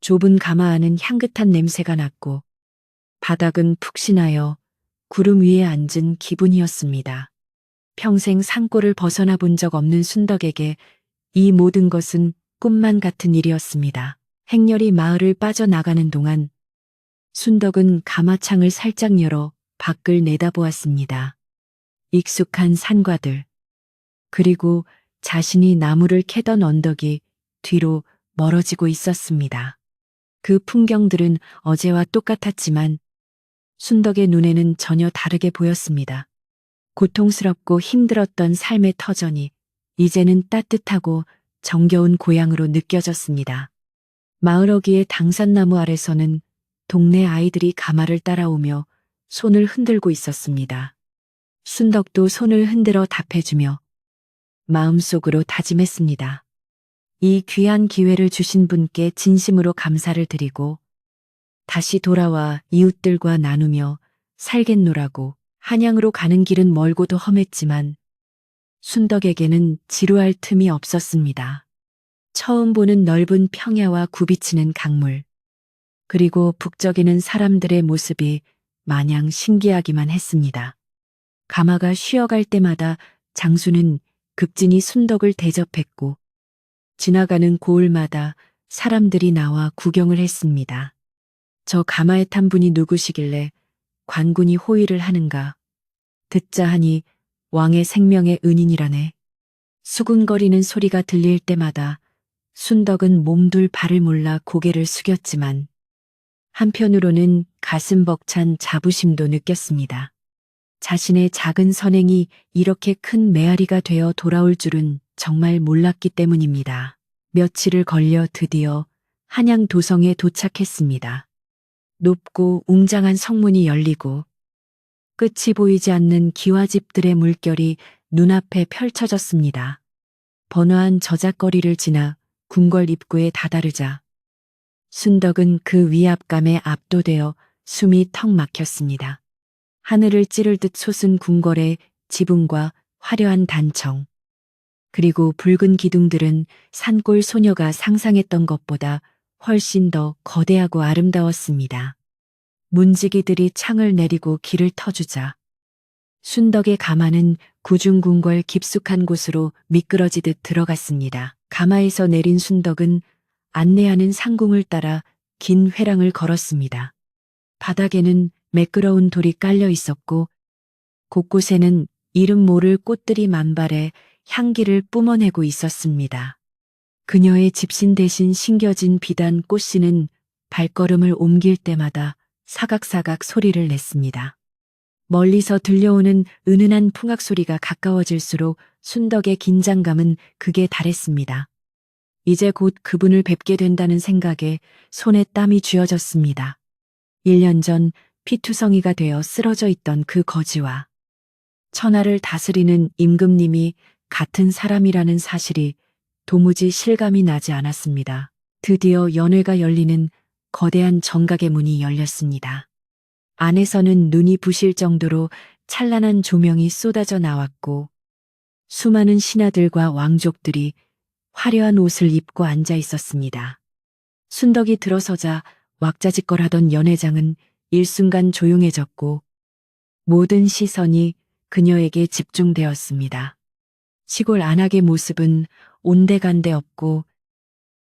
좁은 가마 안은 향긋한 냄새가 났고 바닥은 푹신하여 구름 위에 앉은 기분이었습니다. 평생 산골을 벗어나 본 적 없는 순덕에게 이 모든 것은 꿈만 같은 일이었습니다. 행렬이 마을을 빠져나가는 동안 순덕은 가마창을 살짝 열어 밖을 내다보았습니다. 익숙한 산과들, 그리고 자신이 나무를 캐던 언덕이 뒤로 멀어지고 있었습니다. 그 풍경들은 어제와 똑같았지만 순덕의 눈에는 전혀 다르게 보였습니다. 고통스럽고 힘들었던 삶의 터전이 이제는 따뜻하고 정겨운 고향으로 느껴졌습니다. 마을 어귀의 당산나무 아래서는 동네 아이들이 가마를 따라오며 손을 흔들고 있었습니다. 순덕도 손을 흔들어 답해주며 마음속으로 다짐했습니다. 이 귀한 기회를 주신 분께 진심으로 감사를 드리고 다시 돌아와 이웃들과 나누며 살겠노라고. 한양으로 가는 길은 멀고도 험했지만 순덕에게는 지루할 틈이 없었습니다. 처음 보는 넓은 평야와 굽이치는 강물, 그리고 북적이는 사람들의 모습이 마냥 신기하기만 했습니다. 가마가 쉬어갈 때마다 장수는 급진히 순덕을 대접했고 지나가는 고을마다 사람들이 나와 구경을 했습니다. 저 가마에 탄 분이 누구시길래 관군이 호위를 하는가. 듣자 하니 왕의 생명의 은인이라네. 수군거리는 소리가 들릴 때마다 순덕은 몸둘 바를 몰라 고개를 숙였지만 한편으로는 가슴 벅찬 자부심도 느꼈습니다. 자신의 작은 선행이 이렇게 큰 메아리가 되어 돌아올 줄은 정말 몰랐기 때문입니다. 며칠을 걸려 드디어 한양 도성에 도착했습니다. 높고 웅장한 성문이 열리고 끝이 보이지 않는 기와집들의 물결이 눈앞에 펼쳐졌습니다. 번화한 저작거리를 지나 궁궐 입구에 다다르자 순덕은 그 위압감에 압도되어 숨이 턱 막혔습니다. 하늘을 찌를 듯 솟은 궁궐의 지붕과 화려한 단청, 그리고 붉은 기둥들은 산골 소녀가 상상했던 것보다 훨씬 더 거대하고 아름다웠습니다. 문지기들이 창을 내리고 길을 터주자 순덕의 가마는 구중궁궐 깊숙한 곳으로 미끄러지듯 들어갔습니다. 가마에서 내린 순덕은 안내하는 상궁을 따라 긴 회랑을 걸었습니다. 바닥에는 매끄러운 돌이 깔려 있었고 곳곳에는 이름 모를 꽃들이 만발해 향기를 뿜어내고 있었습니다. 그녀의 집신 대신 심겨진 비단 꽃씨는 발걸음을 옮길 때마다 사각사각 소리를 냈습니다. 멀리서 들려오는 은은한 풍악 소리가 가까워질수록 순덕의 긴장감은 극에 달했습니다. 이제 곧 그분을 뵙게 된다는 생각에 손에 땀이 쥐어졌습니다. 1년 전 피투성이가 되어 쓰러져 있던 그 거지와 천하를 다스리는 임금님이 같은 사람이라는 사실이 도무지 실감이 나지 않았습니다. 드디어 연회가 열리는 거대한 정각의 문이 열렸습니다. 안에서는 눈이 부실 정도로 찬란한 조명이 쏟아져 나왔고 수많은 신하들과 왕족들이 화려한 옷을 입고 앉아 있었습니다. 순덕이 들어서자 왁자지껄하던 연회장은 일순간 조용해졌고 모든 시선이 그녀에게 집중되었습니다. 시골 안악의 모습은 온데간데 없고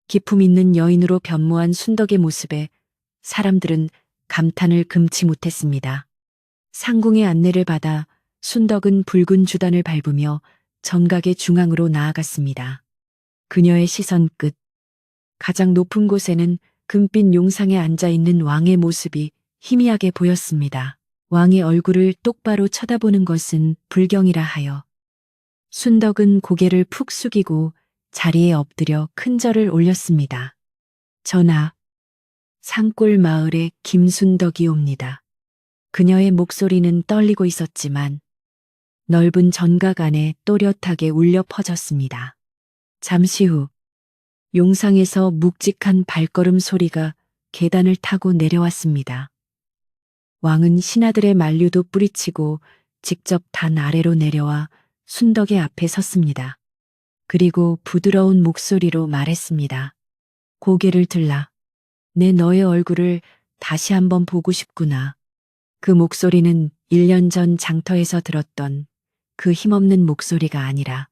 기품 있는 여인으로 변모한 순덕의 모습에 사람들은 감탄을 금치 못했습니다. 상궁의 안내를 받아 순덕은 붉은 주단을 밟으며 정각의 중앙으로 나아갔습니다. 그녀의 시선 끝. 가장 높은 곳에는 금빛 용상에 앉아 있는 왕의 모습이 희미하게 보였습니다. 왕의 얼굴을 똑바로 쳐다보는 것은 불경이라 하여 순덕은 고개를 푹 숙이고 자리에 엎드려 큰 절을 올렸습니다. 전하, 산골 마을의 김순덕이옵니다. 그녀의 목소리는 떨리고 있었지만 넓은 전각 안에 또렷하게 울려 퍼졌습니다. 잠시 후 용상에서 묵직한 발걸음 소리가 계단을 타고 내려왔습니다. 왕은 신하들의 만류도 뿌리치고 직접 단 아래로 내려와 순덕의 앞에 섰습니다. 그리고 부드러운 목소리로 말했습니다. 고개를 들라. 내 너의 얼굴을 다시 한번 보고 싶구나. 그 목소리는 1년 전 장터에서 들었던 그 힘없는 목소리가 아니라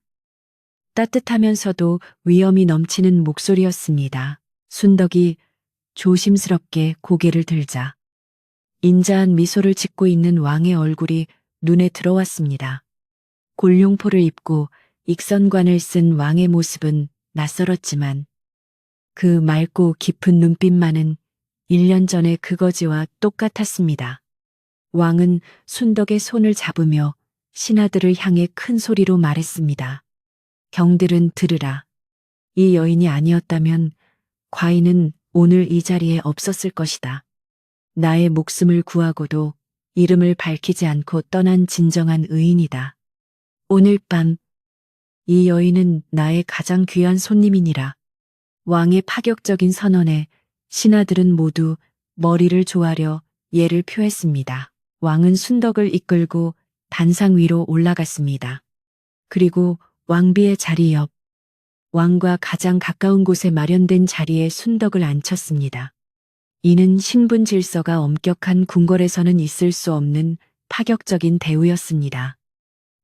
따뜻하면서도 위엄이 넘치는 목소리였습니다. 순덕이 조심스럽게 고개를 들자 인자한 미소를 짓고 있는 왕의 얼굴이 눈에 들어왔습니다. 골룡포를 입고 익선관을 쓴 왕의 모습은 낯설었지만 그 맑고 깊은 눈빛만은 1년 전의 그거지와 똑같았습니다. 왕은 순덕의 손을 잡으며 신하들을 향해 큰 소리로 말했습니다. 경들은 들으라. 이 여인이 아니었다면 과인은 오늘 이 자리에 없었을 것이다. 나의 목숨을 구하고도 이름을 밝히지 않고 떠난 진정한 의인이다. 오늘 밤 이 여인은 나의 가장 귀한 손님이니라. 왕의 파격적인 선언에 신하들은 모두 머리를 조아려 예를 표했습니다. 왕은 순덕을 이끌고 단상 위로 올라갔습니다. 그리고 왕비의 자리 옆 왕과 가장 가까운 곳에 마련된 자리에 순덕을 앉혔습니다. 이는 신분 질서가 엄격한 궁궐에서는 있을 수 없는 파격적인 대우였습니다.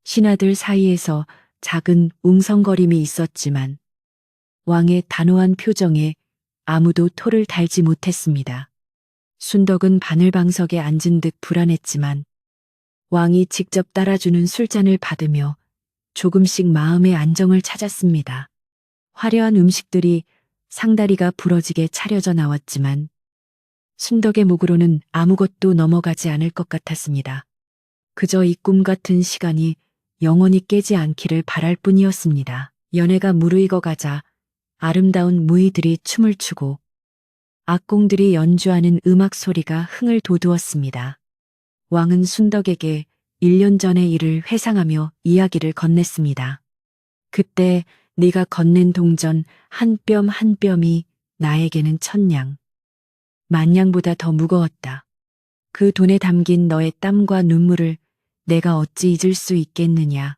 신하들 사이에서 작은 웅성거림이 있었지만 왕의 단호한 표정에 아무도 토를 달지 못했습니다. 순덕은 바늘방석에 앉은 듯 불안했지만 왕이 직접 따라주는 술잔을 받으며 조금씩 마음의 안정을 찾았습니다. 화려한 음식들이 상다리가 부러지게 차려져 나왔지만 순덕의 목으로는 아무것도 넘어가지 않을 것 같았습니다. 그저 이 꿈 같은 시간이 영원히 깨지 않기를 바랄 뿐이었습니다. 연회가 무르익어 가자 아름다운 무희들이 춤을 추고 악공들이 연주하는 음악 소리가 흥을 돋우었습니다. 왕은 순덕에게 1년 전의 일을 회상하며 이야기를 건넸습니다. 그때 네가 건넨 동전 한 뼘 한 뼘이 나에게는 1000냥, 10,000냥보다 더 무거웠다. 그 돈에 담긴 너의 땀과 눈물을 내가 어찌 잊을 수 있겠느냐.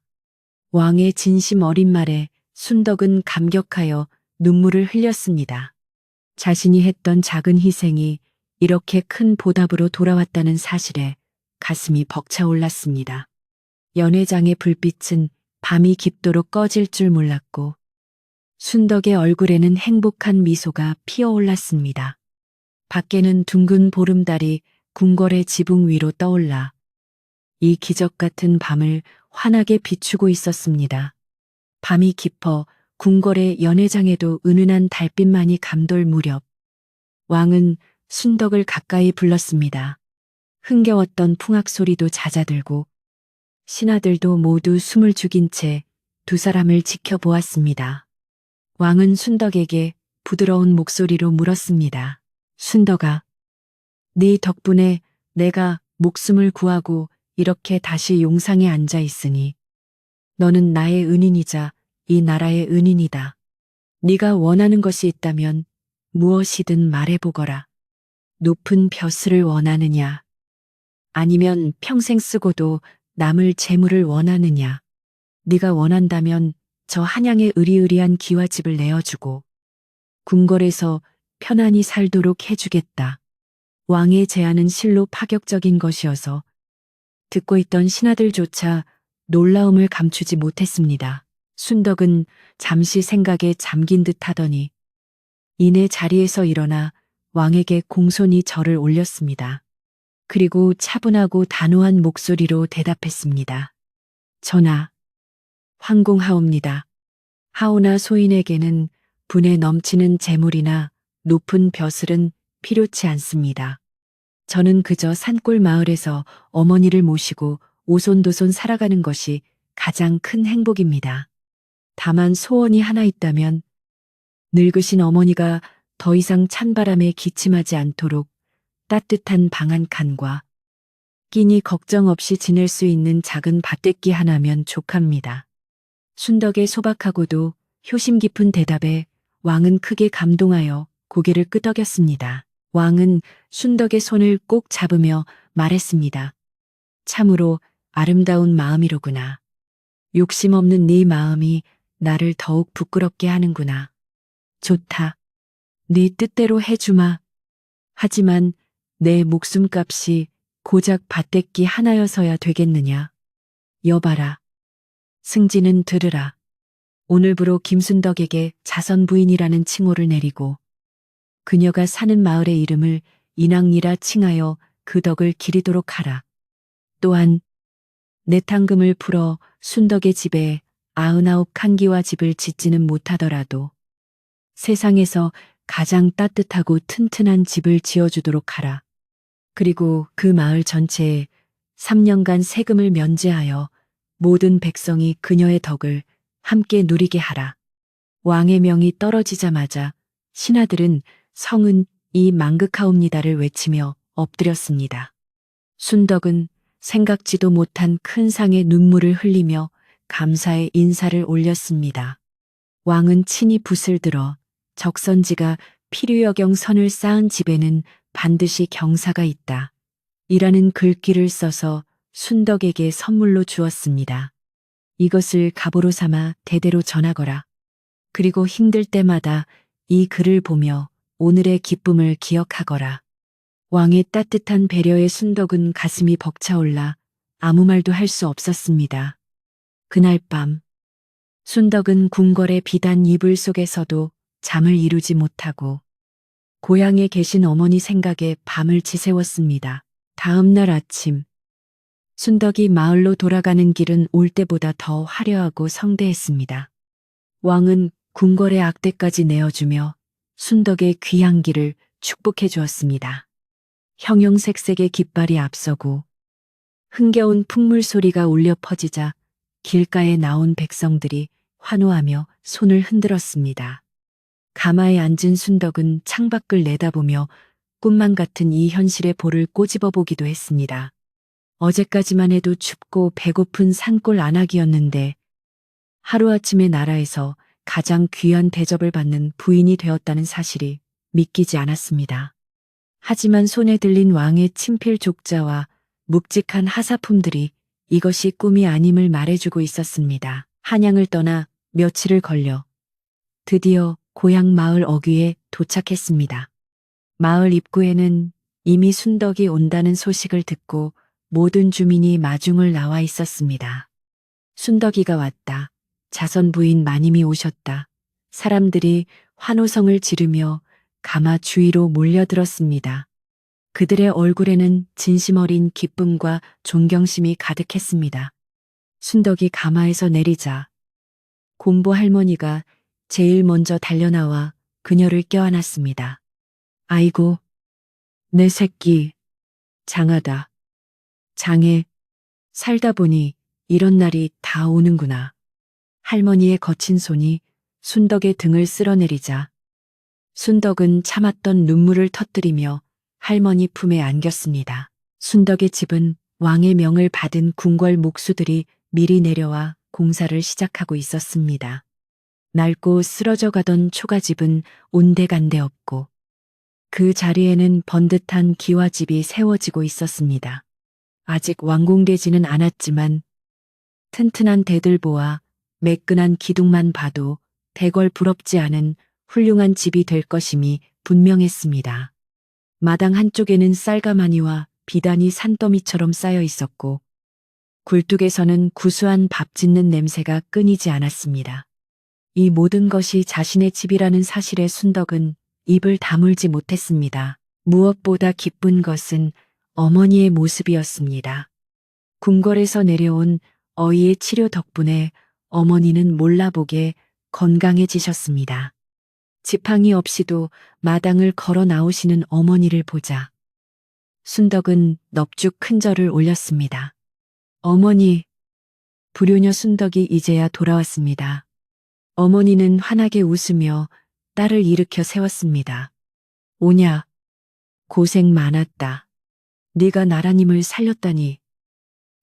왕의 진심 어린 말에 순덕은 감격하여 눈물을 흘렸습니다. 자신이 했던 작은 희생이 이렇게 큰 보답으로 돌아왔다는 사실에 가슴이 벅차올랐습니다. 연회장의 불빛은 밤이 깊도록 꺼질 줄 몰랐고 순덕의 얼굴에는 행복한 미소가 피어올랐습니다. 밖에는 둥근 보름달이 궁궐의 지붕 위로 떠올라 이 기적 같은 밤을 환하게 비추고 있었습니다. 밤이 깊어 궁궐의 연회장에도 은은한 달빛만이 감돌 무렵 왕은 순덕을 가까이 불렀습니다. 흥겨웠던 풍악 소리도 잦아들고 신하들도 모두 숨을 죽인 채 두 사람을 지켜보았습니다. 왕은 순덕에게 부드러운 목소리로 물었습니다. 순덕아, 네 덕분에 내가 목숨을 구하고 이렇게 다시 용상에 앉아 있으니 너는 나의 은인이자 이 나라의 은인이다. 네가 원하는 것이 있다면 무엇이든 말해보거라. 높은 벼슬을 원하느냐? 아니면 평생 쓰고도 남을 재물을 원하느냐? 네가 원한다면 저 한양의 으리으리한 기와집을 내어주고 궁궐에서 편안히 살도록 해주겠다. 왕의 제안은 실로 파격적인 것이어서 듣고 있던 신하들조차 놀라움을 감추지 못했습니다. 순덕은 잠시 생각에 잠긴 듯 하더니 이내 자리에서 일어나 왕에게 공손히 절을 올렸습니다. 그리고 차분하고 단호한 목소리로 대답했습니다. 전하, 황공하옵니다. 하오나 소인에게는 분에 넘치는 재물이나 높은 벼슬은 필요치 않습니다. 저는 그저 산골 마을에서 어머니를 모시고 오손도손 살아가는 것이 가장 큰 행복입니다. 다만 소원이 하나 있다면 늙으신 어머니가 더 이상 찬바람에 기침하지 않도록 따뜻한 방 한 칸과 끼니 걱정 없이 지낼 수 있는 작은 밭대기 하나면 족합니다. 순덕의 소박하고도 효심 깊은 대답에 왕은 크게 감동하여 고개를 끄덕였습니다. 왕은 순덕의 손을 꼭 잡으며 말했습니다. 참으로 아름다운 마음이로구나. 욕심 없는 네 마음이 나를 더욱 부끄럽게 하는구나. 좋다. 네 뜻대로 해주마. 하지만 내 목숨값이 고작 밭대기 하나여서야 되겠느냐. 여봐라. 승진은 들으라. 오늘부로 김순덕에게 자선 부인이라는 칭호를 내리고 그녀가 사는 마을의 이름을 인왕리라 칭하여 그 덕을 기리도록 하라. 또한 내 탕금을 풀어 순덕의 집에 99칸기와 집을 짓지는 못하더라도 세상에서 가장 따뜻하고 튼튼한 집을 지어주도록 하라. 그리고 그 마을 전체에 3년간 세금을 면제하여 모든 백성이 그녀의 덕을 함께 누리게 하라. 왕의 명이 떨어지자마자 신하들은 성은 이 망극하옵니다를 외치며 엎드렸습니다. 순덕은 생각지도 못한 큰 상에 눈물을 흘리며 감사의 인사를 올렸습니다. 왕은 친히 붓을 들어 적선지가 필유여경 선을 쌓은 집에는 반드시 경사가 있다. 이라는 글귀를 써서 순덕에게 선물로 주었습니다. 이것을 갑오로 삼아 대대로 전하거라. 그리고 힘들 때마다 이 글을 보며 오늘의 기쁨을 기억하거라. 왕의 따뜻한 배려에 순덕은 가슴이 벅차올라 아무 말도 할 수 없었습니다. 그날 밤 순덕은 궁궐의 비단 이불 속에서도 잠을 이루지 못하고 고향에 계신 어머니 생각에 밤을 지새웠습니다. 다음 날 아침 순덕이 마을로 돌아가는 길은 올 때보다 더 화려하고 성대했습니다. 왕은 궁궐의 악대까지 내어주며 순덕의 귀한 길을 축복해 주었습니다. 형형색색의 깃발이 앞서고 흥겨운 풍물 소리가 울려 퍼지자 길가에 나온 백성들이 환호하며 손을 흔들었습니다. 가마에 앉은 순덕은 창밖을 내다보며 꿈만 같은 이 현실의 볼을 꼬집어 보기도 했습니다. 어제까지만 해도 춥고 배고픈 산골 안악이었는데 하루아침에 나라에서 가장 귀한 대접을 받는 부인이 되었다는 사실이 믿기지 않았습니다. 하지만 손에 들린 왕의 친필 족자와 묵직한 하사품들이 이것이 꿈이 아님을 말해주고 있었습니다. 한양을 떠나 며칠을 걸려 드디어 고향 마을 어귀에 도착했습니다. 마을 입구에는 이미 순덕이 온다는 소식을 듣고 모든 주민이 마중을 나와 있었습니다. 순덕이가 왔다. 자선 부인 마님이 오셨다. 사람들이 환호성을 지르며 가마 주위로 몰려들었습니다. 그들의 얼굴에는 진심 어린 기쁨과 존경심이 가득했습니다. 순덕이 가마에서 내리자 곰보 할머니가 제일 먼저 달려나와 그녀를 껴안았습니다. 아이고, 내 새끼, 장하다. 장해, 살다 보니 이런 날이 다 오는구나. 할머니의 거친 손이 순덕의 등을 쓸어내리자 순덕은 참았던 눈물을 터뜨리며 할머니 품에 안겼습니다. 순덕의 집은 왕의 명을 받은 궁궐 목수들이 미리 내려와 공사를 시작하고 있었습니다. 낡고 쓰러져 가던 초가집은 온데간데 없고 그 자리에는 번듯한 기와집이 세워지고 있었습니다. 아직 완공되지는 않았지만 튼튼한 대들보와 매끈한 기둥만 봐도 대궐 부럽지 않은 훌륭한 집이 될 것임이 분명했습니다. 마당 한쪽에는 쌀가마니와 비단이 산더미처럼 쌓여 있었고 굴뚝에서는 구수한 밥 짓는 냄새가 끊이지 않았습니다. 이 모든 것이 자신의 집이라는 사실에 순덕은 입을 다물지 못했습니다. 무엇보다 기쁜 것은 어머니의 모습이었습니다. 궁궐에서 내려온 어이의 치료 덕분에 어머니는 몰라보게 건강해지셨습니다. 지팡이 없이도 마당을 걸어 나오시는 어머니를 보자 순덕은 넙죽 큰 절을 올렸습니다. 어머니, 불효녀 순덕이 이제야 돌아왔습니다. 어머니는 환하게 웃으며 딸을 일으켜 세웠습니다. 오냐, 고생 많았다. 네가 나라님을 살렸다니.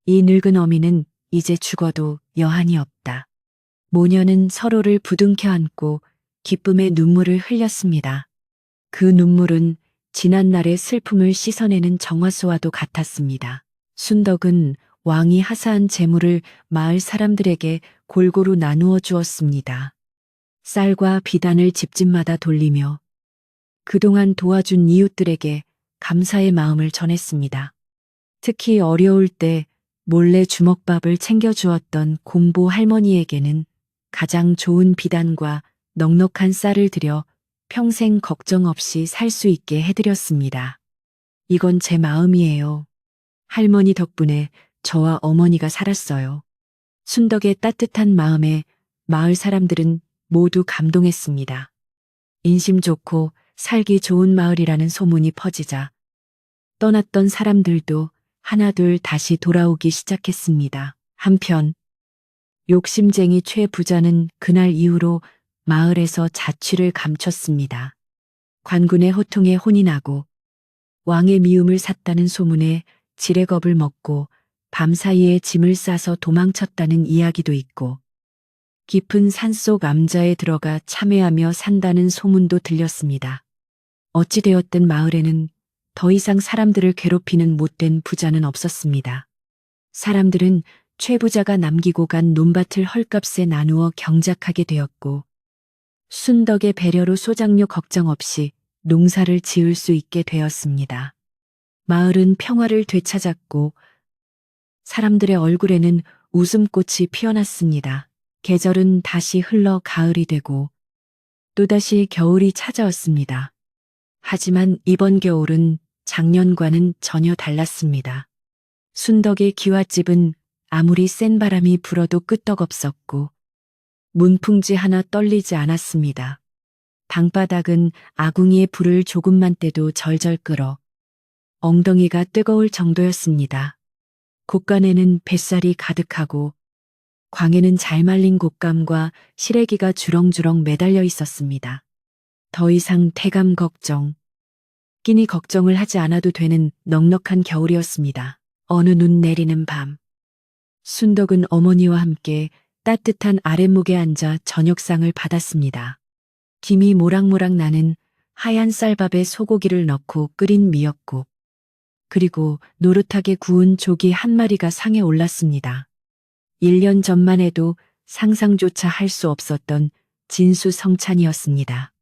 이 늙은 어미는 이제 죽어도 여한이 없다. 모녀는 서로를 부둥켜 안고 기쁨의 눈물을 흘렸습니다. 그 눈물은 지난날의 슬픔을 씻어내는 정화수와도 같았습니다. 순덕은 왕이 하사한 재물을 마을 사람들에게 골고루 나누어 주었습니다. 쌀과 비단을 집집마다 돌리며 그동안 도와준 이웃들에게 감사의 마음을 전했습니다. 특히 어려울 때 몰래 주먹밥을 챙겨주었던 곰보 할머니에게는 가장 좋은 비단과 넉넉한 쌀을 들여 평생 걱정 없이 살 수 있게 해드렸습니다. 이건 제 마음이에요. 할머니 덕분에 저와 어머니가 살았어요. 순덕의 따뜻한 마음에 마을 사람들은 모두 감동했습니다. 인심 좋고 살기 좋은 마을이라는 소문이 퍼지자 떠났던 사람들도 하나둘 다시 돌아오기 시작했습니다. 한편 욕심쟁이 최 부자는 그날 이후로 마을에서 자취를 감췄습니다. 관군의 호통에 혼이 나고 왕의 미움을 샀다는 소문에 지레겁을 먹고 밤사이에 짐을 싸서 도망쳤다는 이야기도 있고 깊은 산속 암자에 들어가 참회하며 산다는 소문도 들렸습니다. 어찌되었든 마을에는 더 이상 사람들을 괴롭히는 못된 부자는 없었습니다. 사람들은 최 부자가 남기고 간 논밭을 헐값에 나누어 경작하게 되었고 순덕의 배려로 소장료 걱정 없이 농사를 지을 수 있게 되었습니다. 마을은 평화를 되찾았고 사람들의 얼굴에는 웃음꽃이 피어났습니다. 계절은 다시 흘러 가을이 되고 또다시 겨울이 찾아왔습니다. 하지만 이번 겨울은 작년과는 전혀 달랐습니다. 순덕의 기와집은 아무리 센 바람이 불어도 끄떡없었고 문풍지 하나 떨리지 않았습니다. 방바닥은 아궁이의 불을 조금만 떼도 절절 끓어 엉덩이가 뜨거울 정도였습니다. 곳간에는 뱃살이 가득하고 광에는 잘 말린 곶감과 시래기가 주렁주렁 매달려 있었습니다. 더 이상 태감 걱정, 끼니 걱정을 하지 않아도 되는 넉넉한 겨울이었습니다. 어느 눈 내리는 밤, 순덕은 어머니와 함께 따뜻한 아랫목에 앉아 저녁상을 받았습니다. 김이 모락모락 나는 하얀 쌀밥에 소고기를 넣고 끓인 미역국, 그리고 노릇하게 구운 조기 한 마리가 상에 올랐습니다. 1년 전만 해도 상상조차 할 수 없었던 진수성찬이었습니다.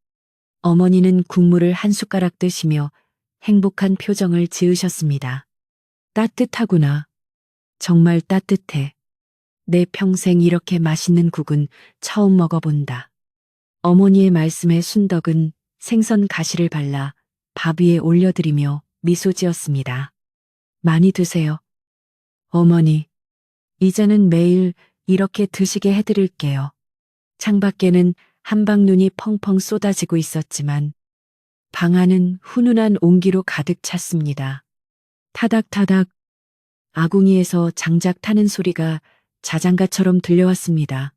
어머니는 국물을 한 숟가락 드시며 행복한 표정을 지으셨습니다. 따뜻하구나. 정말 따뜻해. 내 평생 이렇게 맛있는 국은 처음 먹어본다. 어머니의 말씀에 순덕은 생선 가시를 발라 밥 위에 올려드리며 미소 지었습니다. 많이 드세요. 어머니, 이제는 매일 이렇게 드시게 해드릴게요. 창밖에는 한방눈이 펑펑 쏟아지고 있었지만 방 안은 훈훈한 온기로 가득 찼습니다. 타닥타닥 아궁이에서 장작 타는 소리가 자장가처럼 들려왔습니다.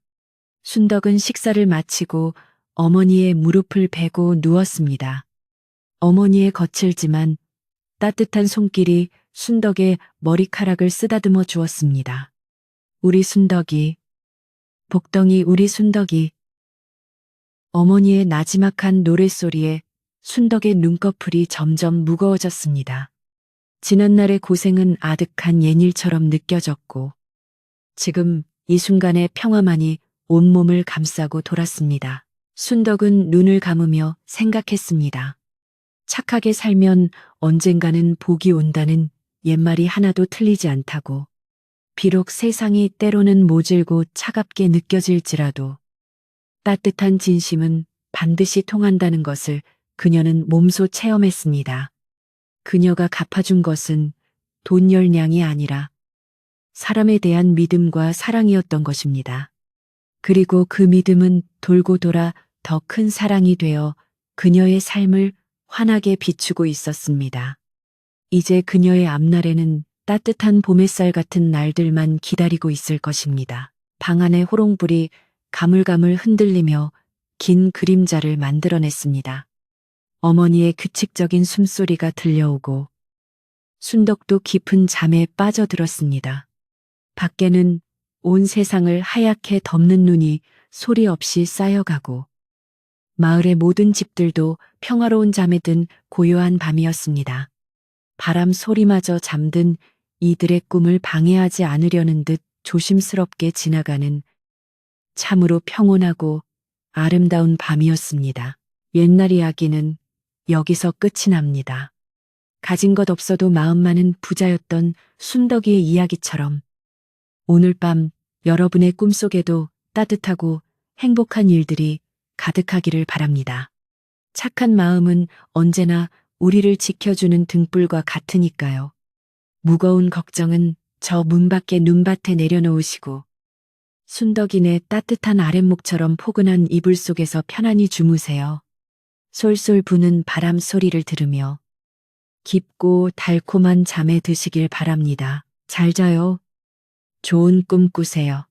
순덕은 식사를 마치고 어머니의 무릎을 베고 누웠습니다. 어머니의 거칠지만 따뜻한 손길이 순덕의 머리카락을 쓰다듬어 주었습니다. 우리 순덕이, 복덩이 우리 순덕이. 어머니의 나지막한 노랫소리에 순덕의 눈꺼풀이 점점 무거워졌습니다. 지난날의 고생은 아득한 옛일처럼 느껴졌고 지금 이 순간의 평화만이 온몸을 감싸고 돌았습니다. 순덕은 눈을 감으며 생각했습니다. 착하게 살면 언젠가는 복이 온다는 옛말이 하나도 틀리지 않다고. 비록 세상이 때로는 모질고 차갑게 느껴질지라도 따뜻한 진심은 반드시 통한다는 것을 그녀는 몸소 체험했습니다. 그녀가 갚아준 것은 돈 열량이 아니라 사람에 대한 믿음과 사랑이었던 것입니다. 그리고 그 믿음은 돌고 돌아 더 큰 사랑이 되어 그녀의 삶을 환하게 비추고 있었습니다. 이제 그녀의 앞날에는 따뜻한 봄햇살 같은 날들만 기다리고 있을 것입니다. 방 안의 호롱불이 가물가물 흔들리며 긴 그림자를 만들어냈습니다. 어머니의 규칙적인 숨소리가 들려오고 순덕도 깊은 잠에 빠져들었습니다. 밖에는 온 세상을 하얗게 덮는 눈이 소리 없이 쌓여가고 마을의 모든 집들도 평화로운 잠에 든 고요한 밤이었습니다. 바람 소리마저 잠든 이들의 꿈을 방해하지 않으려는 듯 조심스럽게 지나가는 참으로 평온하고 아름다운 밤이었습니다. 옛날 이야기는 여기서 끝이 납니다. 가진 것 없어도 마음만은 부자였던 순덕이의 이야기처럼 오늘 밤 여러분의 꿈속에도 따뜻하고 행복한 일들이 가득하기를 바랍니다. 착한 마음은 언제나 우리를 지켜주는 등불과 같으니까요. 무거운 걱정은 저 문 밖에 눈밭에 내려놓으시고 순덕이네 따뜻한 아랫목처럼 포근한 이불 속에서 편안히 주무세요. 솔솔 부는 바람 소리를 들으며 깊고 달콤한 잠에 드시길 바랍니다. 잘 자요. 좋은 꿈 꾸세요.